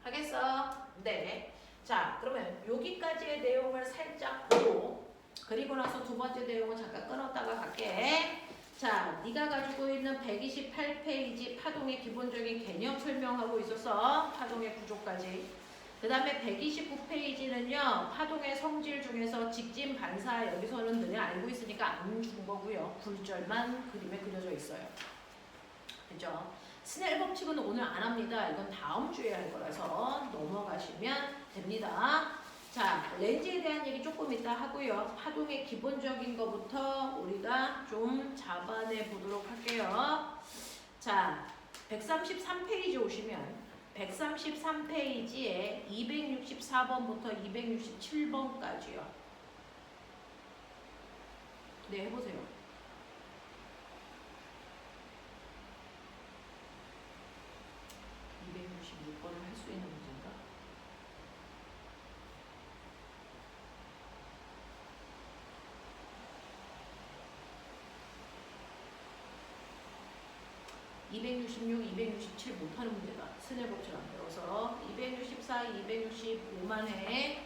하겠어? 네. 자, 그러면 여기까지의 내용을 살짝 보고 그리고 나서 두 번째 내용은 잠깐 끊었다가 갈게. 자, 네가 가지고 있는 128페이지 파동의 기본적인 개념 설명하고 있어서 파동의 구조까지. 그 다음에 129페이지는요. 파동의 성질 중에서 직진 반사 여기서는 너네 알고 있으니까 안 준 거고요. 굴절만 그림에 그려져 있어요. 그죠? 스넬 법칙은 오늘 안 합니다. 이건 다음 주에 할 거라서 넘어가시면 됩니다. 자, 렌즈에 대한 얘기 조금 이따 하고요. 파동의 기본적인 것부터 우리가 좀 잡아내 보도록 할게요. 자, 133페이지 오시면 133페이지에 264번부터 267번까지요. 네, 해보세요. 266번을 할 수 있는 문제인가? 266, 267 못하는 문제다. 스넬 법칙 안 배워서 264, 265만 해.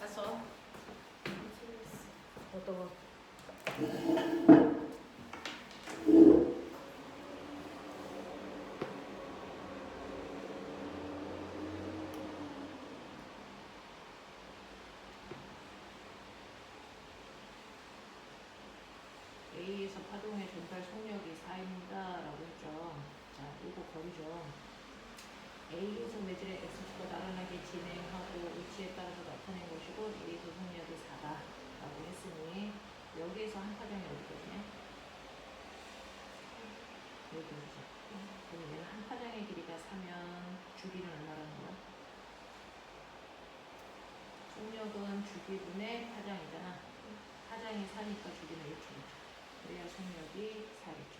봤어? 어떤 거? A에서 파동의 전달 속력이 4입니다. 라고 했죠. 자, 이거 거리죠. A에서 매질의 X축과 나란하게 진행하고 위치에 따라서 나타낸 것이고 A에서 속력이 4다. 라고 했으니 여기에서 한 파장이 어디거든요? 여기죠. 그럼 얘는 한 파장의 길이가 4면 주기는 얼마라는 거야? 속력은 주기분의 파장이잖아. 파장이 4니까 주기는 1초겠죠. 그래야 속력이 4겠죠.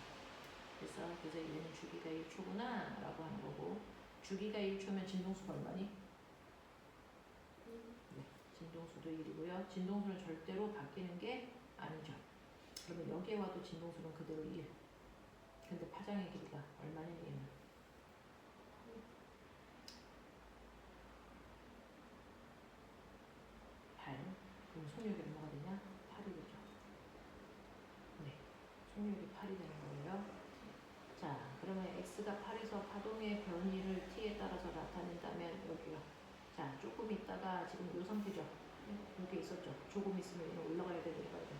그래서 얘는 주기가 1초구나 라고 하는 거고, 주기가 1초면 진동수가 얼마니? 진동수도 1이고요. 진동수는 절대로 바뀌는 게 아니죠. 그러면 여기에 와도 진동수는 그대로 1. 근데 파장의 길이가 얼마냐면 8. 그럼 속력이 얼마가 되냐? 8이 되죠. 네, 속력이 8이 되는 거예요. 자, 그러면 x가 8에서 파동의 변이를 t에 따라서 나타낸다면 여기요. 자, 조금 있다가 지금 이 상태죠. 여기 있었죠. 조금 있으면 얘는 올라가야 돼, 내려가야 돼.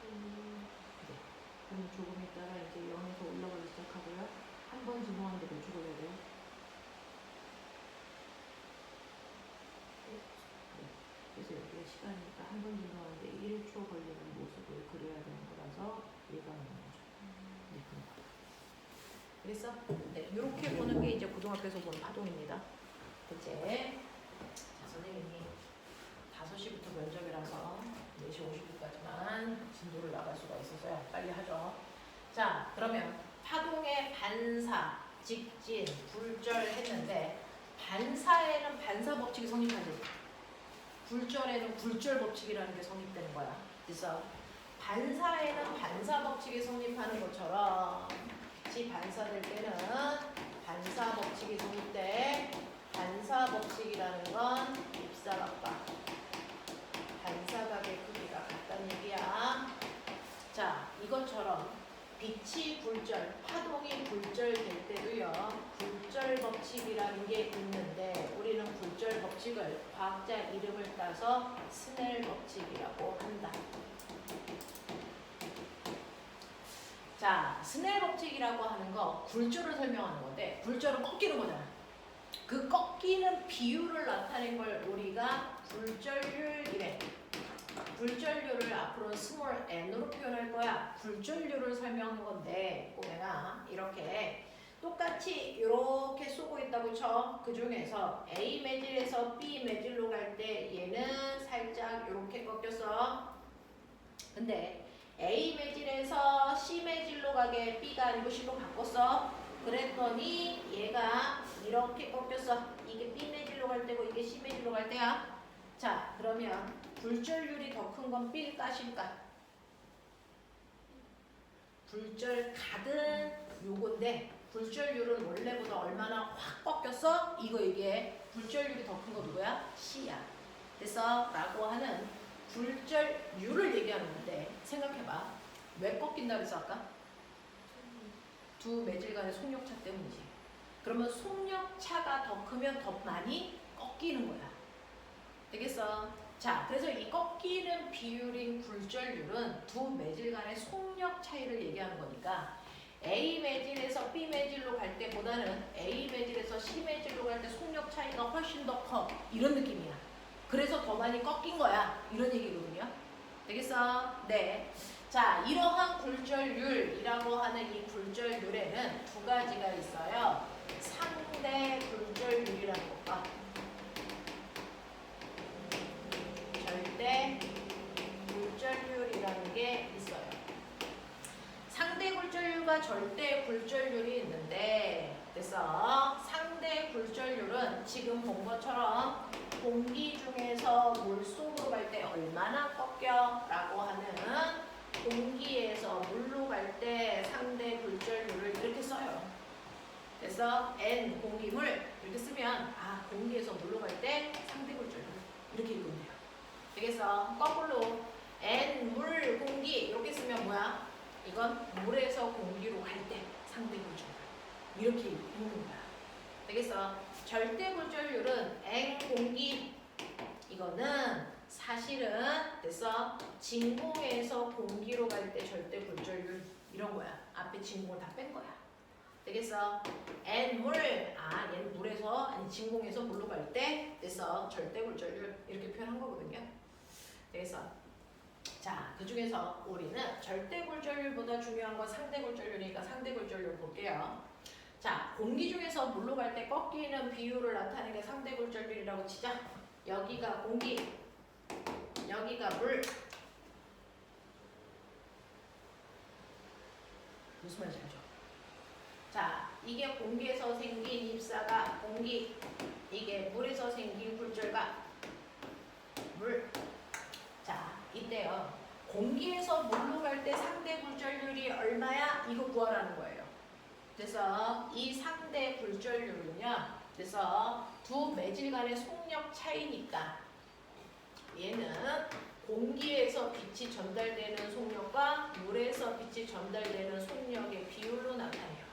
네. 그럼 조금 있다가 이제 0에서 올라가기 시작하고요. 한 번 진동하는데 몇 초 걸려야 돼요? 네. 그래서 여기가 시간이니까 한 번 진동하는데 1초 걸리는 모습을 그려야 되는 거라서 얘가 나오는 거죠. 네, 그런 거. 그래서 네, 이렇게 보는 게 이제 고등학교에서 보는 파동입니다. 이제 자, 선생님이 5시부터 면접이라서 4시 50분까지만 진도를 나갈 수가 있어서요. 빨리 하죠. 자, 그러면 파동의 반사, 직진, 굴절 했는데 반사에는 반사 법칙이 성립하지. 굴절에는 굴절 법칙이라는 게 성립되는 거야. 그래서 반사에는 반사 법칙이 성립하는 것처럼 지 반사될 때는 반사 법칙이 성립돼. 반사 법칙이라는 건 입사각과 반사각의 크기가 같다는 얘기야. 자, 이것처럼 빛이 굴절, 파동이 굴절될 때도요. 굴절 법칙이라는 게 있는데 우리는 굴절 법칙을 과학자 이름을 따서 스넬 법칙이라고 한다. 자, 스넬 법칙이라고 하는 거 굴절을 설명하는 건데 굴절은 꺾이는 거잖아. 그 꺾이는 비율을 나타낸 걸 우리가 굴절률이래. 굴절률을 앞으로 스몰 n으로 표현할 거야. 굴절률을 설명하는 건데 보면은 이렇게 똑같이 이렇게 쏘고 있다고 쳐. 그 중에서 A 매질에서 B 매질로 갈 때 얘는 살짝 이렇게 꺾였어. 근데 A 매질에서 C 매질로 가게 B가 아니고 C로 바꿨어. 그랬더니 얘가 이렇게 꺾였어. 이게 B 매질로 갈 때고 이게 C 매질로 갈 때야. 자, 그러면 굴절률이 더 큰 건 B일까 C일까? 굴절각은 요건데 굴절률은 원래보다 얼마나 확 꺾였어? 이게 굴절률이 더 큰 거 누구야? C야. 그래서 라고 하는 굴절률을 얘기하는 건데 생각해봐. 왜 꺾인다 그래서 아까? 두 매질 간의 속력차 때문이지. 그러면 속력차가 더 크면 더 많이 꺾이는 거야. 되겠어? 자, 그래서 이 꺾이는 비율인 굴절률은 두 매질 간의 속력 차이를 얘기하는 거니까 A 매질에서 B 매질로 갈 때보다는 A 매질에서 C 매질로 갈 때 속력 차이가 훨씬 더 커. 이런 느낌이야. 그래서 더 많이 꺾인 거야. 이런 얘기거든요. 되겠어? 네. 자, 이러한 굴절률이라고 하는 이 굴절률에는 두 가지가 있어요. 상대 굴절률이라는 것과 절대 굴절률이라는 게 있어요. 상대 굴절률과 절대 굴절률이 있는데 그래서 상대 굴절률은 지금 본 것처럼 공기 중에서 물속으로 갈 때 얼마나 꺾여? 라고 하는 공기에서 물로 갈 때 상대 굴절률을 이렇게 써요. 그래서 N 공기물 이렇게 쓰면 공기에서 물로 갈 때 상대 굴절률 이렇게 읽으면 돼요. 되겠어? 거꾸로 N 물 공기 이렇게 쓰면 뭐야? 이건 물에서 공기로 갈 때 상대 굴절률 이렇게 읽는 거야. 되겠어? 절대 굴절률은 N 공기 이거는 사실은 됐어? 진공에서 공기로 갈 때 절대 굴절률 이런 거야. 앞에 진공을 다 뺀 거야. 되겠어? N 물 얘는 물에서 아니 진공에서 물로 갈 때 됐어? 절대 굴절률 이렇게 표현한 거거든요. 그래서 자, 그 중에서 우리는 절대 굴절률보다 중요한 건 상대 굴절률이니까 상대 굴절률 볼게요. 자, 공기 중에서 물로 갈 때 꺾이는 비율을 나타내는 게 상대 굴절률이라고 치자. 여기가 공기, 여기가 물. 무슨 말인지 알죠? 자, 이게 공기에서 생긴 입사각 공기, 이게 물에서 생긴 굴절각. 물. 자, 이때요. 공기에서 물로 갈 때 상대 굴절률이 얼마야? 이거 구하라는 거예요. 그래서 이 상대 굴절률은요. 그래서 두 매질 간의 속력 차이니까 얘는 공기에서 빛이 전달되는 속력과 물에서 빛이 전달되는 속력의 비율로 나타내요.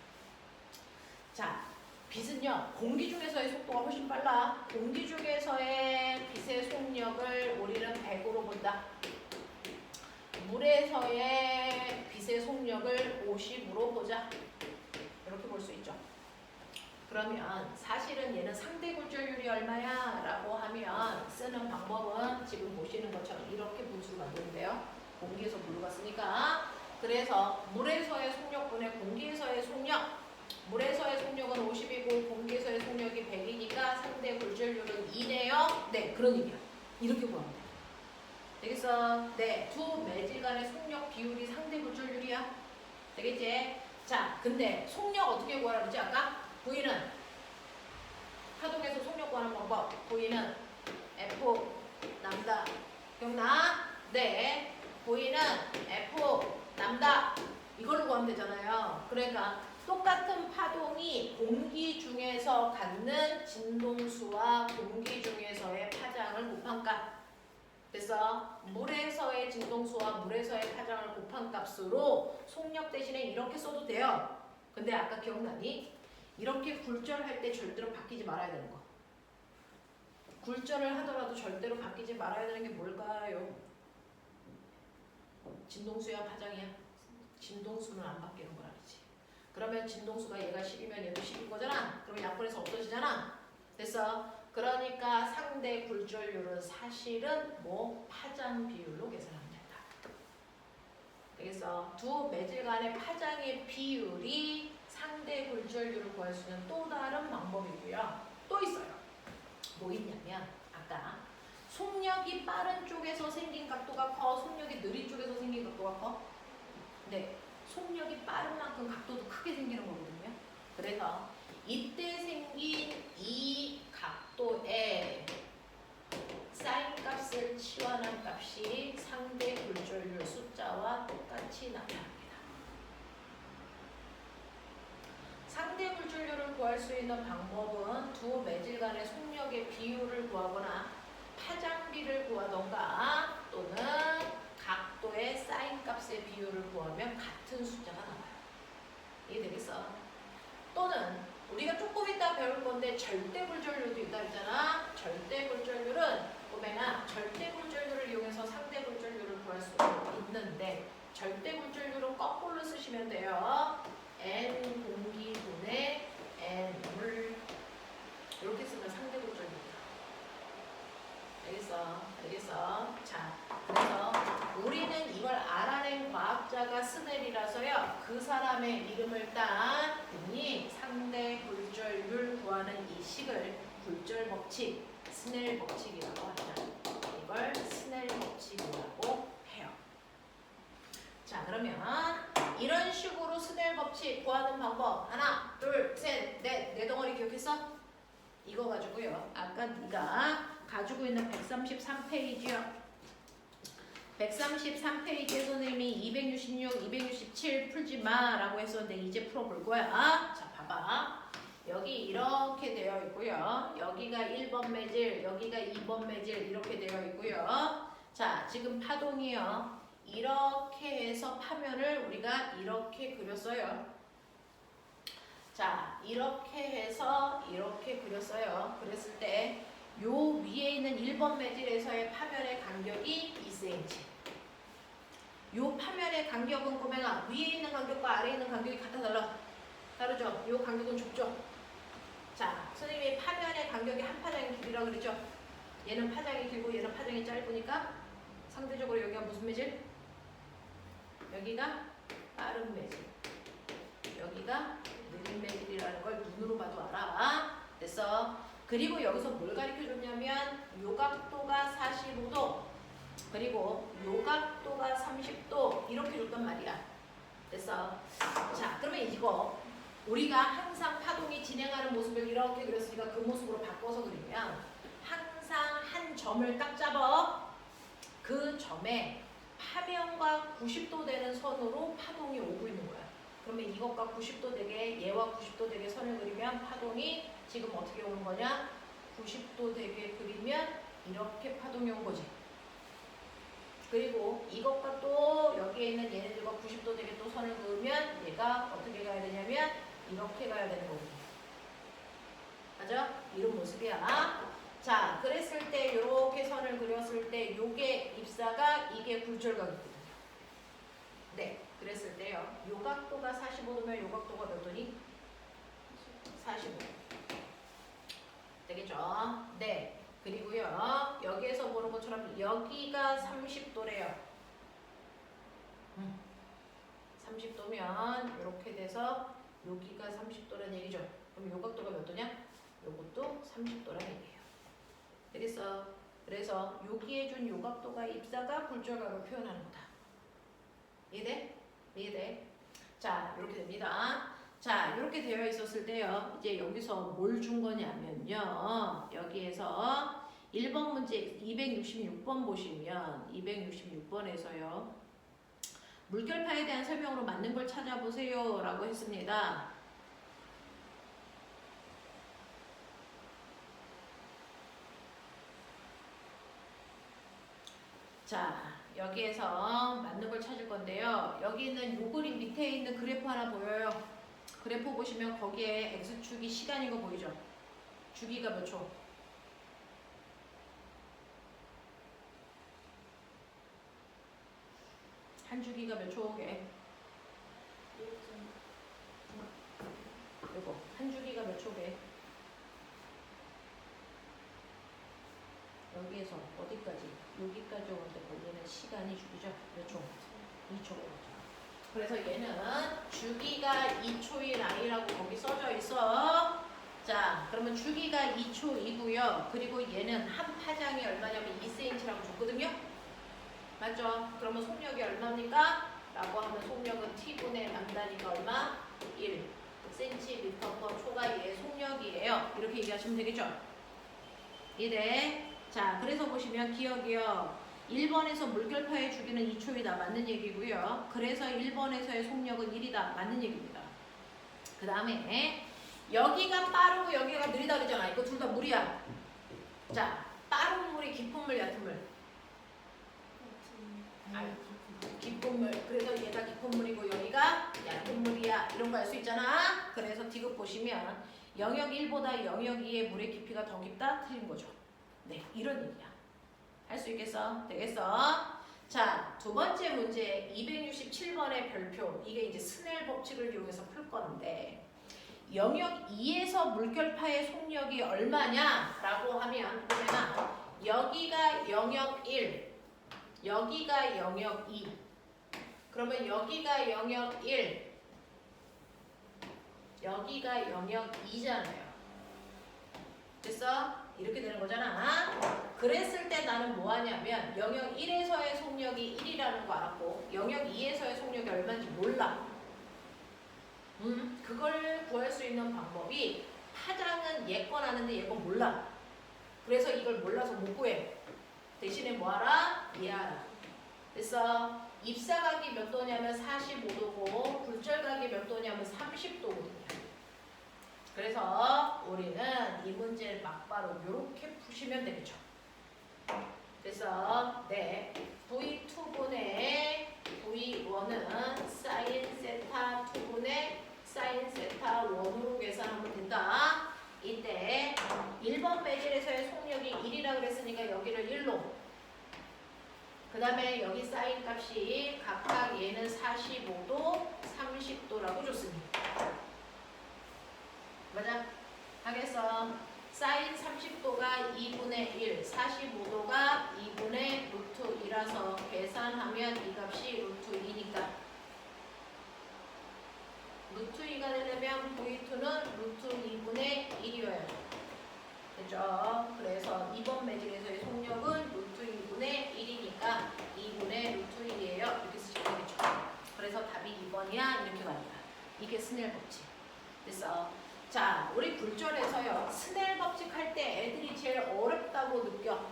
자, 빛은요. 공기 중에서의 속도가 훨씬 빨라. 공기 중에서의 빛의 속력을 우리는 100으로 본다. 물에서의 빛의 속력을 50으로 보자. 이렇게 볼 수 있죠. 그러면 사실은 얘는 상대 굴절률이 얼마야? 라고 하면 쓰는 방법은 지금 보시는 것처럼 이렇게 분수를 만드는데요. 공기에서 물로 갔으니까. 그래서 물에서의 속력분의 공기에서의 속력. 물에서의 속력은 50이고 공기에서의 속력이 100이니까 상대 굴절률은 2네요. 네, 그런 얘기야. 이렇게 구하면 돼. 되겠어? 네, 두 매질 간의 속력 비율이 상대 굴절률이야. 되겠지? 자, 근데 속력 어떻게 구하라 그러지 아까? V는 파동에서 속력 구하는 방법. V는 F 남다. 기억나? 네. V는 F 남다. 이걸로 구하면 되잖아요. 그러니까 똑같은 파동이 공기 중에서 갖는 진동수와 공기 중에서의 파장을 곱한 값. 그래서 물에서의 진동수와 물에서의 파장을 곱한 값으로 속력 대신에 이렇게 써도 돼요. 근데 아까 기억나니? 이렇게 굴절할 때 절대로 바뀌지 말아야 되는 거. 굴절을 하더라도 절대로 바뀌지 말아야 되는 게 뭘까요? 진동수야 파장이야? 진동수는 안 바뀌는 거라 그러지. 그러면 진동수가 얘가 10이면 얘도 10인 거잖아. 그럼 약분해서 없어지잖아. 됐어? 그러니까 상대 굴절률은 사실은 뭐 파장 비율로 계산하면 된다. 되겠어? 두 매질 간의 파장의 비율이 상대 굴절률을 구할 수 있는 또 다른 방법이고요. 또 있어요. 뭐 있냐면 아까 속력이 빠른 쪽에서 생긴 각도가 커, 속력이 느린 쪽에서 생긴 각도가 커? 네. 속력이 빠른 만큼 각도도 크게 생기는 거거든요. 그래서 이때 생긴 이 각도에 사인 값을 치환한 값이 상대 굴절률 숫자와 똑같이 나타납니다. 상대 굴절률을 구할 수 있는 방법은 두 매질 간의 속력의 비율을 구하거나 파장비를 구하던가 또는 각도의 사인 값의 비율을 구하면 같은 숫자가 나와요. 이해되겠어? 또는 우리가 조금 이따 배울 건데 절대 굴절률도 있다 했잖아. 절대 굴절률은 보면은 절대 굴절률을 이용해서 상대 굴절률을 구할 수 있는데 절대 굴절률은 거꾸로 쓰시면 돼요. N 공기분의 N 물 이렇게 쓰면 상대 굴절률이야. 알겠어? 알겠어? 자, 그래서 우리는 이걸 알아낸 과학자가 스넬이라서요. 그 사람의 이름을 딴 분이 상대 굴절률 구하는 이 식을 굴절 법칙, 스넬 법칙이라고 합니다. 이걸 스넬 법칙이라고 해요. 자, 그러면 이런 식으로 스넬 법칙 구하는 방법 하나, 둘, 셋, 넷, 네 덩어리 기억했어? 이거 가지고요. 아까 네가 가지고 있는 133페이지요. 133페이지에 선생님이 266, 267 풀지 마라고 했었는데 이제 풀어볼 거야. 자, 봐봐. 여기 이렇게 되어 있고요. 여기가 1번 매질, 여기가 2번 매질 이렇게 되어 있고요. 자, 지금 파동이요. 이렇게 해서 파면을 우리가 이렇게 그렸어요. 자, 이렇게 해서 이렇게 그렸어요. 그랬을 때 요 위에 있는 1번 매질에서의 파면의 간격이 2cm. 요 파면의 간격은 꼬맹아 위에 있는 간격과 아래에 있는 간격이 같아 달라? 다르죠? 요 간격은 좁죠? 자, 선생님이 파면의 간격이 한 파장의 길이라고 그랬죠? 얘는 파장이 길고 얘는 파장이 짧으니까 상대적으로 여기가 무슨 매질? 여기가 빠른 매질. 여기가 느린 매질이라는 걸 눈으로 봐도 알아. 됐어? 그리고 여기서 뭘 가르쳐줬냐면 요 각도가 45도 그리고 요 각도가 30도 이렇게 줬단 말이야. 됐어? 자, 그러면 이거 우리가 항상 파동이 진행하는 모습을 이렇게 그렸으니까 그 모습으로 바꿔서 그리면 항상 한 점을 딱 잡아. 그 점에 파면과 90도 되는 선으로 파동이 오고 있는 거야. 그러면 이것과 90도 되게 얘와 90도 되게 선을 그리면 파동이 지금 어떻게 오는 거냐? 90도 되게 그리면 이렇게 파동이 온 거지. 그리고 이것과 또 여기에 있는 얘네들과 90도 되게 또 선을 그으면 얘가 어떻게 가야 되냐면 이렇게 가야 되는 거거든요. 맞아? 이런 모습이야. 자, 그랬을 때 이렇게 선을 그렸을 때 요게 입사가 이게 굴절각이거든요. 네, 그랬을 때요. 요 각도가 45도면 요 각도가 몇 도니? 45. 되겠죠? 네. 그리고요. 여기에서 보는 것처럼 여기가 30도래요. 30도면 이렇게 돼서 여기가 30도라는 얘기죠. 그럼 요 각도가 몇 도냐? 요것도 30도라는 얘기예요. 되겠어? 그래서 여기에 준 요 각도가 입사가 굴절각을 표현하는 거다. 이해돼? 이해돼? 자, 이렇게 됩니다. 자, 이렇게 되어 있었을 때요. 이제 여기서 뭘 준 거냐면요. 여기에서 1번 문제 266번 보시면 266번에서요. 물결파에 대한 설명으로 맞는 걸 찾아보세요 라고 했습니다. 자, 여기에서 맞는 걸 찾을 건데요. 여기 있는 요 그림 밑에 있는 그래프 하나 보여요. 그래프 보시면 거기에 X축이 시간인 거 보이죠? 주기가 몇 초? 한 주기가 몇 초게? 요거 한 주기가 몇 초게? 여기에서 어디까지? 여기까지 오는데 걸리는 시간이 주기죠? 몇 초? 2초. 그래서 얘는 주기가 2초일 아이라고 거기 써져 있어. 자, 그러면 주기가 2초이고요. 그리고 얘는 한 파장이 얼마냐면 2cm라고 줬거든요. 맞죠? 그러면 속력이 얼마입니까? 라고 하면 속력은 T분의 람다니까 얼마? 1 cm/초가 얘의 속력이에요. 이렇게 얘기하시면 되겠죠? 이래. 자, 그래서 보시면 기억이요. 1번에서 물결파의 주기는 2초이다. 맞는 얘기고요. 그래서 1번에서의 속력은 1이다. 맞는 얘기입니다. 그 다음에 여기가 빠르고 여기가 느리다 그러잖아. 이거 둘 다 물이야. 자, 빠른 물이 깊은 물, 얕은 물? 깊은 물. 그래서 얘가 깊은 물이고 여기가 얕은 물이야. 이런 거 알 수 있잖아. 그래서 디귿 보시면 영역 1보다 영역 2의 물의 깊이가 더 깊다? 틀린 거죠. 네, 이런 얘기야. 할 수 있겠어? 되겠어? 자, 두 번째 문제 267번의 별표. 이게 이제 스넬 법칙을 이용해서 풀 건데 영역 2에서 물결파의 속력이 얼마냐? 라고 하면 보면 여기가 영역 1, 여기가 영역 2. 그러면 여기가 영역 1, 여기가 영역 2잖아요. 됐어? 이렇게 되는 거잖아. 그랬을 때 나는 뭐 하냐면 영역 1에서의 속력이 1이라는 거 알았고 영역 2에서의 속력이 얼마인지 몰라. 그걸 구할 수 있는 방법이 파장은 얘 건 아는데 얘 건 몰라. 그래서 이걸 몰라서 못 구해. 대신에 뭐 하라? 얘 알아. 그래서 입사각이 몇 도냐면 45도고 굴절각이 몇 도냐면 30도거든요. 그래서 우리는 이 문제를 막바로 이렇게 푸시면 되겠죠. 그래서 네, V2분의 V1은 사인 세타 2분의 사인 세타 1으로 계산하면 된다. 이때 1번 매질에서의 속력이 1이라 그랬으니까 여기를 1로, 그 다음에 여기 사인 값이 각각 얘는 45도, 30도라고 줬습니다. 맞아? 하겠어. 사인 30도가 2분의 1, 45도가 2분의 루트 2라서 계산하면 이 값이 루트 2니까 루트 2가 되려면 V2는 루트 2분의 1이어야죠. 됐죠? 그래서 2번 매질에서의 속력은 루트 2분의 1이니까 2분의 루트 1이에요. 이렇게 쓰시면 되겠죠. 그래서 답이 2번이야. 이렇게 갑니다. 이게 스넬 법칙. 됐어? 자, 우리 굴절에서요. 스넬 법칙 할 때 애들이 제일 어렵다고 느껴.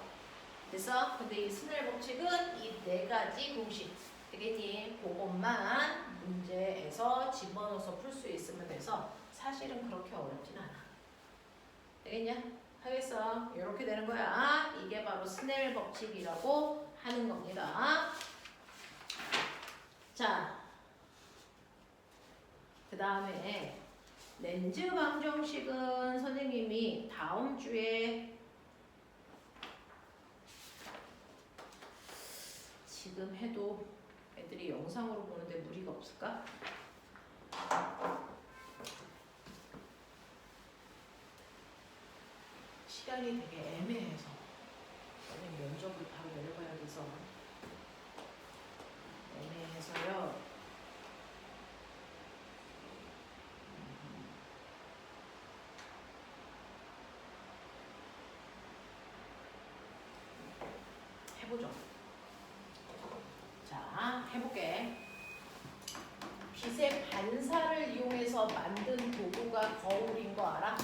그래서 근데 이 스넬 법칙은 이 네 가지 공식 되겠니? 그것만 문제에서 집어넣어서 풀 수 있으면 돼서 사실은 그렇게 어렵진 않아. 되겠냐? 하겠어. 이렇게 되는 거야. 이게 바로 스넬 법칙이라고 하는 겁니다. 자, 그 다음에 렌즈 방정식은 선생님이 다음 주에 지금 해도 애들이 영상으로 보는데 무리가 없을까? 시간이 되게 애매해서 선생님 면접을 바로 내려가야 돼서 애매해서요. 해보죠. 자, 해볼게. 빛의 반사를 이용해서 만든 도구가 거울인 거 알아?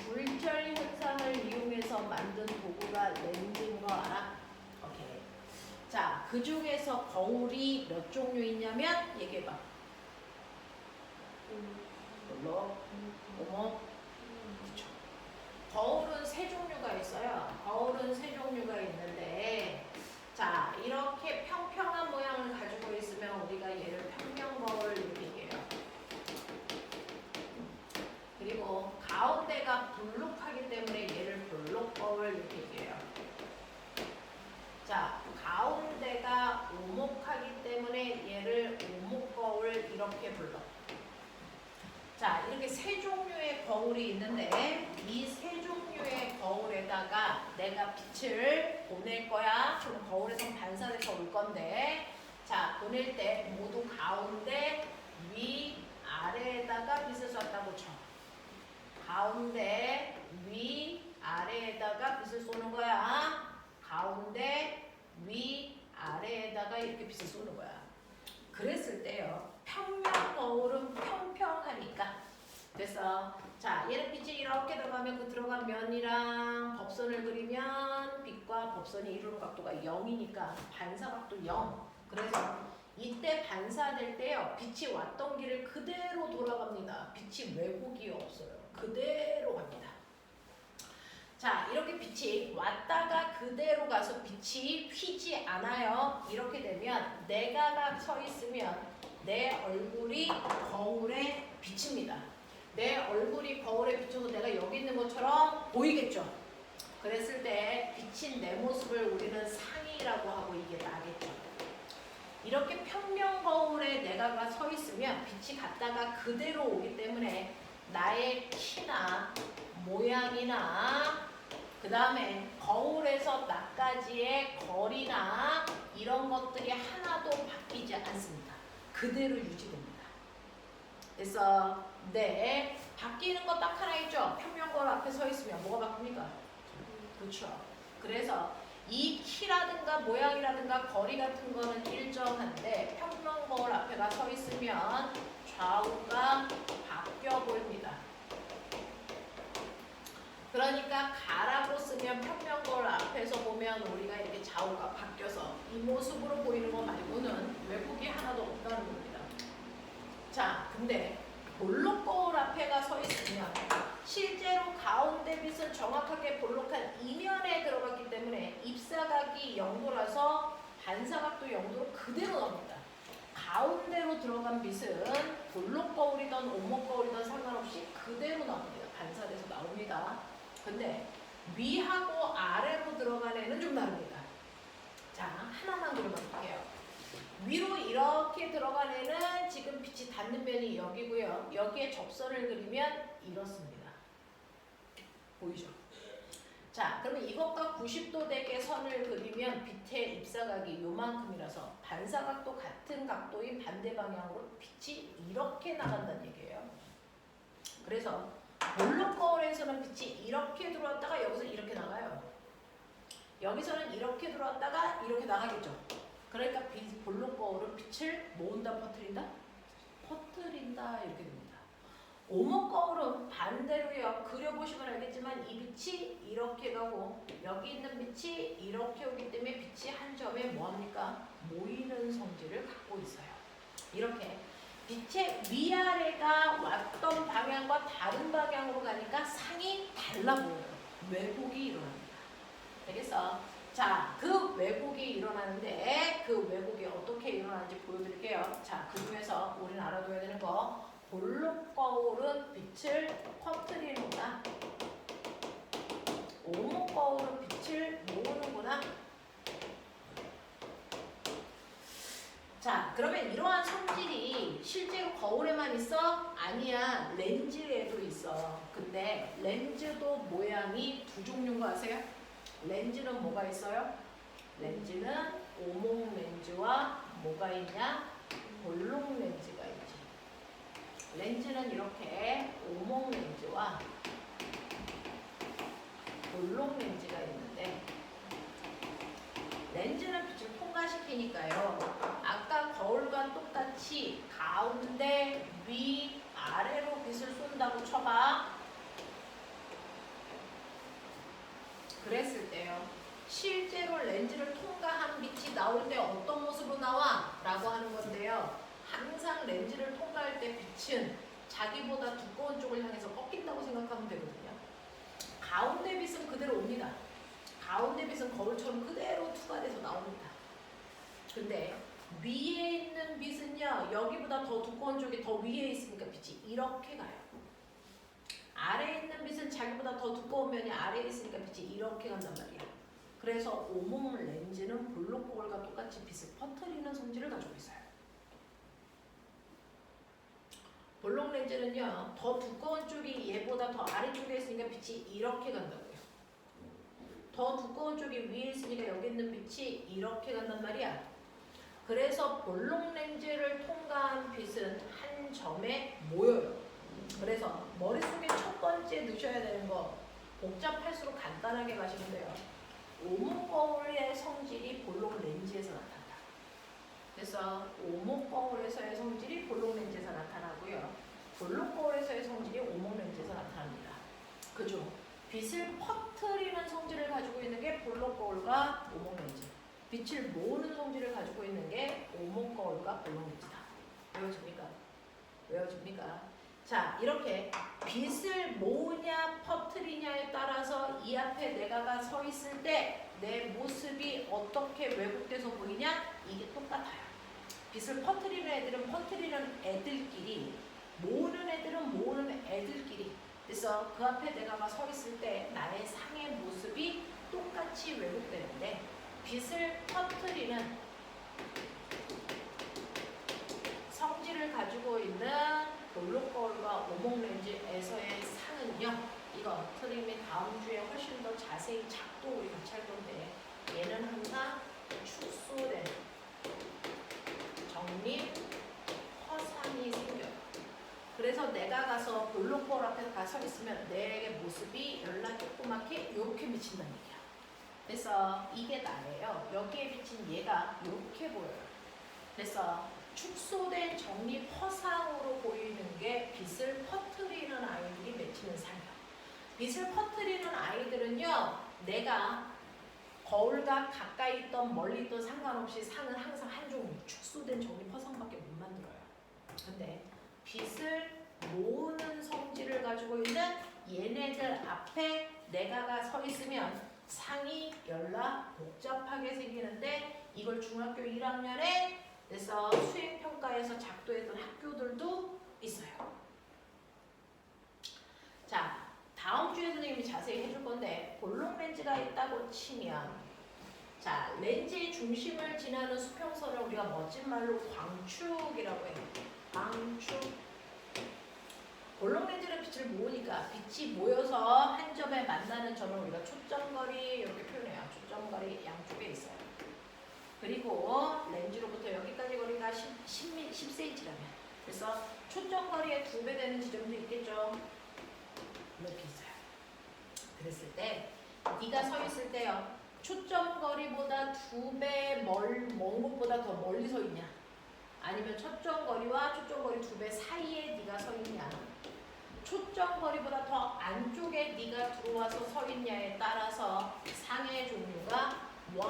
굴절 현상을 이용해서 만든 도구가 렌즈인 거 알아? 오케이. 자, 그 중에서 거울이 몇 종류 있냐면 얘기해봐. 별로? 어머? 그쵸. 거울은 세 종류가 있어요. 거울은 세 종류가 있는데 자, 이렇게 평평한 모양을 가지고 있으면 우리가 얘를 평면거울 이렇게 얘기해요. 그리고 가운데가 볼록하기 때문에 얘를 볼록거울 이렇게 얘기해요. 자, 가운데가 오목하기 때문에 얘를 오목거울 이렇게 불러. 자, 이렇게 세 종류의 거울이 있는데 이 세 종류의 거울에다가 내가 빛을 보낼 거야. 그럼 거울에서 반사돼서 올 건데 자, 보낼 때 모두 가운데, 위, 아래에다가 빛을 쐈다고 쳐. 가운데, 위, 아래에다가 빛을 쏘는 거야. 가운데, 위, 아래에다가 이렇게 빛을 쏘는 거야. 그랬을 때요. 평면 거울은 평평하니까. 그래서 자, 얘는 빛이 이렇게 들어가면 그 들어간 면이랑 법선을 그리면 빛과 법선이 이루는 각도가 0이니까 반사각도 0. 그래서 이때 반사될 때요. 빛이 왔던 길을 그대로 돌아갑니다. 빛이 왜곡이 없어요. 그대로 갑니다. 자, 이렇게 빛이 왔다가 그대로 가서 빛이 휘지 않아요. 이렇게 되면 내가 서 있으면 내 얼굴이 거울에 비칩니다. 내 얼굴이 거울에 비춰서 내가 여기 있는 것처럼 보이겠죠. 그랬을 때 비친 내 모습을 우리는 상이라고 하고 이게 나겠죠. 이렇게 평면 거울에 내가 서 있으면 빛이 갔다가 그대로 오기 때문에 나의 키나 모양이나 그 다음에 거울에서 나까지의 거리나 이런 것들이 하나도 바뀌지 않습니다. 그대로 유지됩니다. 그래서 네, 바뀌는 거 딱 하나 있죠. 평면 거울 앞에 서 있으면 뭐가 바뀝니까? 그렇죠. 그래서 이 키라든가 모양이라든가 거리 같은 거는 일정한데 평면 거울 앞에가 서 있으면 좌우가 바뀌어 보입니다. 그러니까 가라고 쓰면 평면 거울 앞에서 보면 우리가 이렇게 좌우가 바뀌어서 이 모습으로 보이는 거 말고는 왜곡이 하나도 없다는 겁니다. 자, 근데 볼록 거울 앞에가 서 있으면 실제로 가운데 빛은 정확하게 볼록한 이면에 들어갔기 때문에 입사각이 0도라서 반사각도 0도로 그대로 나옵니다. 가운데로 들어간 빛은 볼록 거울이든 오목 거울이든 상관없이 그대로 나옵니다. 반사돼서 나옵니다. 근데 위하고 아래로 들어간 애는 좀 다릅니다. 자, 하나만 그려만 볼게요. 위로 이렇게 들어간 애는 지금 빛이 닿는 면이 여기고요. 여기에 접선을 그리면 이렇습니다. 보이죠? 자, 그러면 이것과 90도 되게 선을 그리면 빛의 입사각이 요만큼이라서 반사각도 같은 각도인 반대 방향으로 빛이 이렇게 나간다는 얘기예요. 그래서 볼록 거울에서는 빛이 이렇게 들어왔다가 여기서 이렇게 나가요. 여기서는 이렇게 들어왔다가 이렇게 나가겠죠. 그러니까 볼록 거울은 빛을 모은다, 퍼뜨린다? 퍼뜨린다 이렇게 됩니다. 오목거울은 반대로요. 그려보시면 알겠지만 이 빛이 이렇게 가고 여기 있는 빛이 이렇게 오기 때문에 빛이 한 점에 뭐합니까? 모이는 성질을 갖고 있어요. 이렇게 빛의 위아래가 왔던 방향과 다른 방향으로 가니까 상이 달라 보여요. 왜곡이 일어납니다. 되겠어? 자, 그 왜곡이 일어나는데 그 왜곡이 어떻게 일어나는지 보여드릴게요. 자, 그 중에서 우리는 알아둬야 되는 거 볼록거울은 빛을 퍼뜨리는구나. 오목거울은 빛을 모으는구나. 자, 그러면 이러한 성질이 실제로 거울에만 있어? 아니야. 렌즈에도 있어. 근데 렌즈도 모양이 두 종류인 거 아세요? 렌즈는 뭐가 있어요? 렌즈는 오목 렌즈와 뭐가 있냐? 볼록 렌즈가 있지. 렌즈는 이렇게 오목 렌즈와 볼록 렌즈가 있는데 렌즈는 빛을 통과시키니까요. 아까 거울과 똑같이 가운데, 위, 아래로 빛을 쏜다고 쳐봐. 그랬을 때요. 실제로 렌즈를 통과한 빛이 나올 때 어떤 모습으로 나와? 라고 하는 건데요. 항상 렌즈를 통과할 때 빛은 자기보다 두꺼운 쪽을 향해서 꺾인다고 생각하면 되거든요. 가운데 빛은 그대로 옵니다. 가운데 빛은 거울처럼 그대로 투과돼서 나옵니다. 근데 위에 있는 빛은요. 여기보다 더 두꺼운 쪽이 더 위에 있으니까 빛이 이렇게 가요. 아래에 있는 빛은 자기보다 더 두꺼운 면이 아래에 있으니까 빛이 이렇게 간단 말이야. 그래서 오목 렌즈는 볼록거울과 똑같이 빛을 퍼뜨리는 성질을 가지고 있어요. 볼록 렌즈는요. 더 두꺼운 쪽이 얘보다 더 아래쪽에 있으니까 빛이 이렇게 간다고요. 더 두꺼운 쪽이 위에 있으니까 여기 있는 빛이 이렇게 간단 말이야. 그래서 볼록 렌즈를 통과한 빛은 한 점에 모여요. 그래서 머릿속에 첫 번째 넣으셔야 되는 거 복잡할수록 간단하게 가시면 돼요. 오목거울의 성질이 볼록 렌즈에서 나타난다. 그래서 오목거울에서의 성질이 볼록 렌즈에서 나타나고요. 볼록거울에서의 성질이 오목 렌즈에서 나타납니다. 그죠? 빛을 퍼뜨리는 성질을 가지고 있는 게 볼록거울과 오목 렌즈. 빛을 모으는 성질을 가지고 있는 게 오목거울과 볼록 렌즈다. 외워집니까? 외워집니까? 자, 이렇게 빛을 모으냐 퍼뜨리냐에 따라서 이 앞에 내가가 서 있을 때 내 모습이 어떻게 왜곡돼서 보이냐? 이게 똑같아요. 빛을 퍼뜨리는 애들은 퍼뜨리는 애들끼리, 모으는 애들은 모으는 애들끼리. 그래서 그 앞에 내가가 서 있을 때 나의 상의 모습이 똑같이 왜곡되는데 빛을 퍼뜨리는 성질을 가지고 있는 볼록거울과 오목 렌즈에서의 상은요. 이거 선생님이 다음 주에 훨씬 더 자세히 작도 우리 같이 할 건데 얘는 항상 축소된 정립 허상이 생겨요. 그래서 내가 가서 볼록거울 앞에서 가서 있으면 내 모습이 연락 조그맣게 이렇게 비친다는 얘기야. 그래서 이게 나예요. 여기에 비친 얘가 이렇게 보여요. 그래서 축소된 정립 허상으로 보이는 게 빛을 퍼뜨리는 아이들이 맺히는 상이에요. 빛을 퍼뜨리는 아이들은요. 내가 거울과 가까이 있던 멀리 있던 상관없이 상은 항상 한 종류 축소된 정립 허상밖에 못 만들어요. 근데 빛을 모으는 성질을 가지고 있는 얘네들 앞에 내가가 서 있으면 상이 연락 복잡하게 생기는데 이걸 중학교 1학년에 그래서 수행평가에서 작도했던 학교들도 있어요. 자, 다음 주에 선생님이 자세히 해줄 건데 볼록 렌즈가 있다고 치면 자, 렌즈의 중심을 지나는 수평선을 우리가 멋진 말로 광축이라고 해요. 광축. 볼록 렌즈는 빛을 모으니까 빛이 모여서 한 점에 만나는 점을 우리가 초점거리 이렇게 표현해요. 초점거리 양쪽에 있어요. 그리고 렌즈로부터 여기까지 거리가 10cm라면 그래서 초점거리의 2배 되는 지점도 있겠죠. 이렇게 있어요. 그랬을 때 네가 서 있을 때요. 초점거리보다 2배 먼 곳보다 더 멀리 서 있냐? 아니면 초점거리와 초점거리 2배 사이에 네가 서 있냐? 초점 거리보다 더 안쪽에 네가 들어와서 서 있냐에 따라서 상의 종류가 1, 2,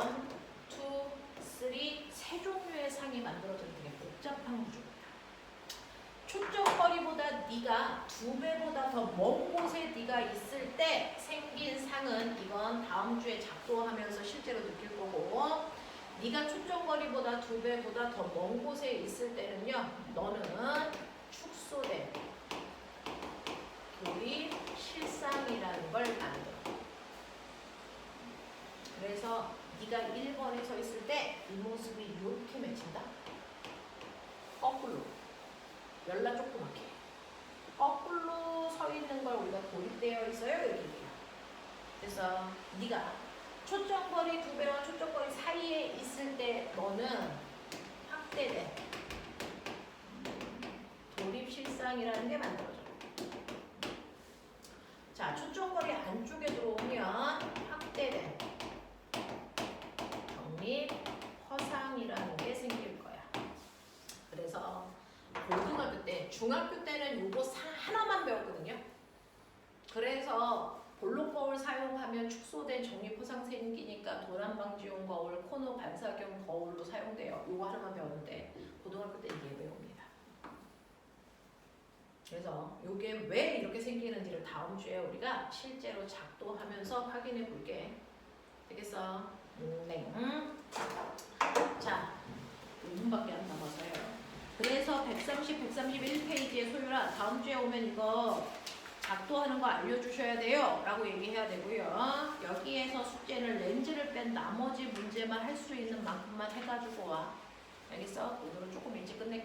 3, 세 종류의 상이 만들어지는 되게 복잡한 구조입니다. 초점거리보다 네가 2배보다 더 먼 곳에 네가 있을 때 생긴 상은 이건 다음 주에 작도하면서 실제로 느낄 거고, 네가 초점거리보다 2배보다 더 먼 곳에 있을 때는요, 너는 축소된 도립 실상이라는 걸 만들어. 그래서 네가 1번에 서 있을 때 이 모습이 이렇게 맺힌다. 거꾸로. 열나 조그맣게. 거꾸로 서 있는 걸 우리가 도립되어 있어요. 이렇게 얘기해요. 그래서 네가 초점거리 2배와 초점거리 사이에 있을 때 너는 확대된 도립실상이라는 게 만들어져요. 자, 초점거리 안쪽에 들어오면 확대된 정립 허상이라는 게 생길 거야. 그래서 고등학교 때, 중학교 때는 요거 하나만 배웠거든요. 그래서 볼록거울 사용하면 축소된 정립 허상 생기니까 도난방지용 거울, 코너 반사경 거울로 사용돼요. 요거 하나만 배웠는데 고등학교 때 이게 배웁니다. 그래서 요게 왜 이렇게 생기는지를 다음 주에 우리가 실제로 작도하면서 확인해 볼게. 되겠어? 네. 자, 5분밖에 안 남았어요. 그래서 130, 131페이지의 소유라 다음 주에 오면 이거 작도하는 거 알려주셔야 돼요 라고 얘기해야 되고요. 여기에서 숙제는 렌즈를 뺀 나머지 문제만 할 수 있는 만큼만 해가지고 와. 알겠어? 오늘은 조금 일찍 끝내.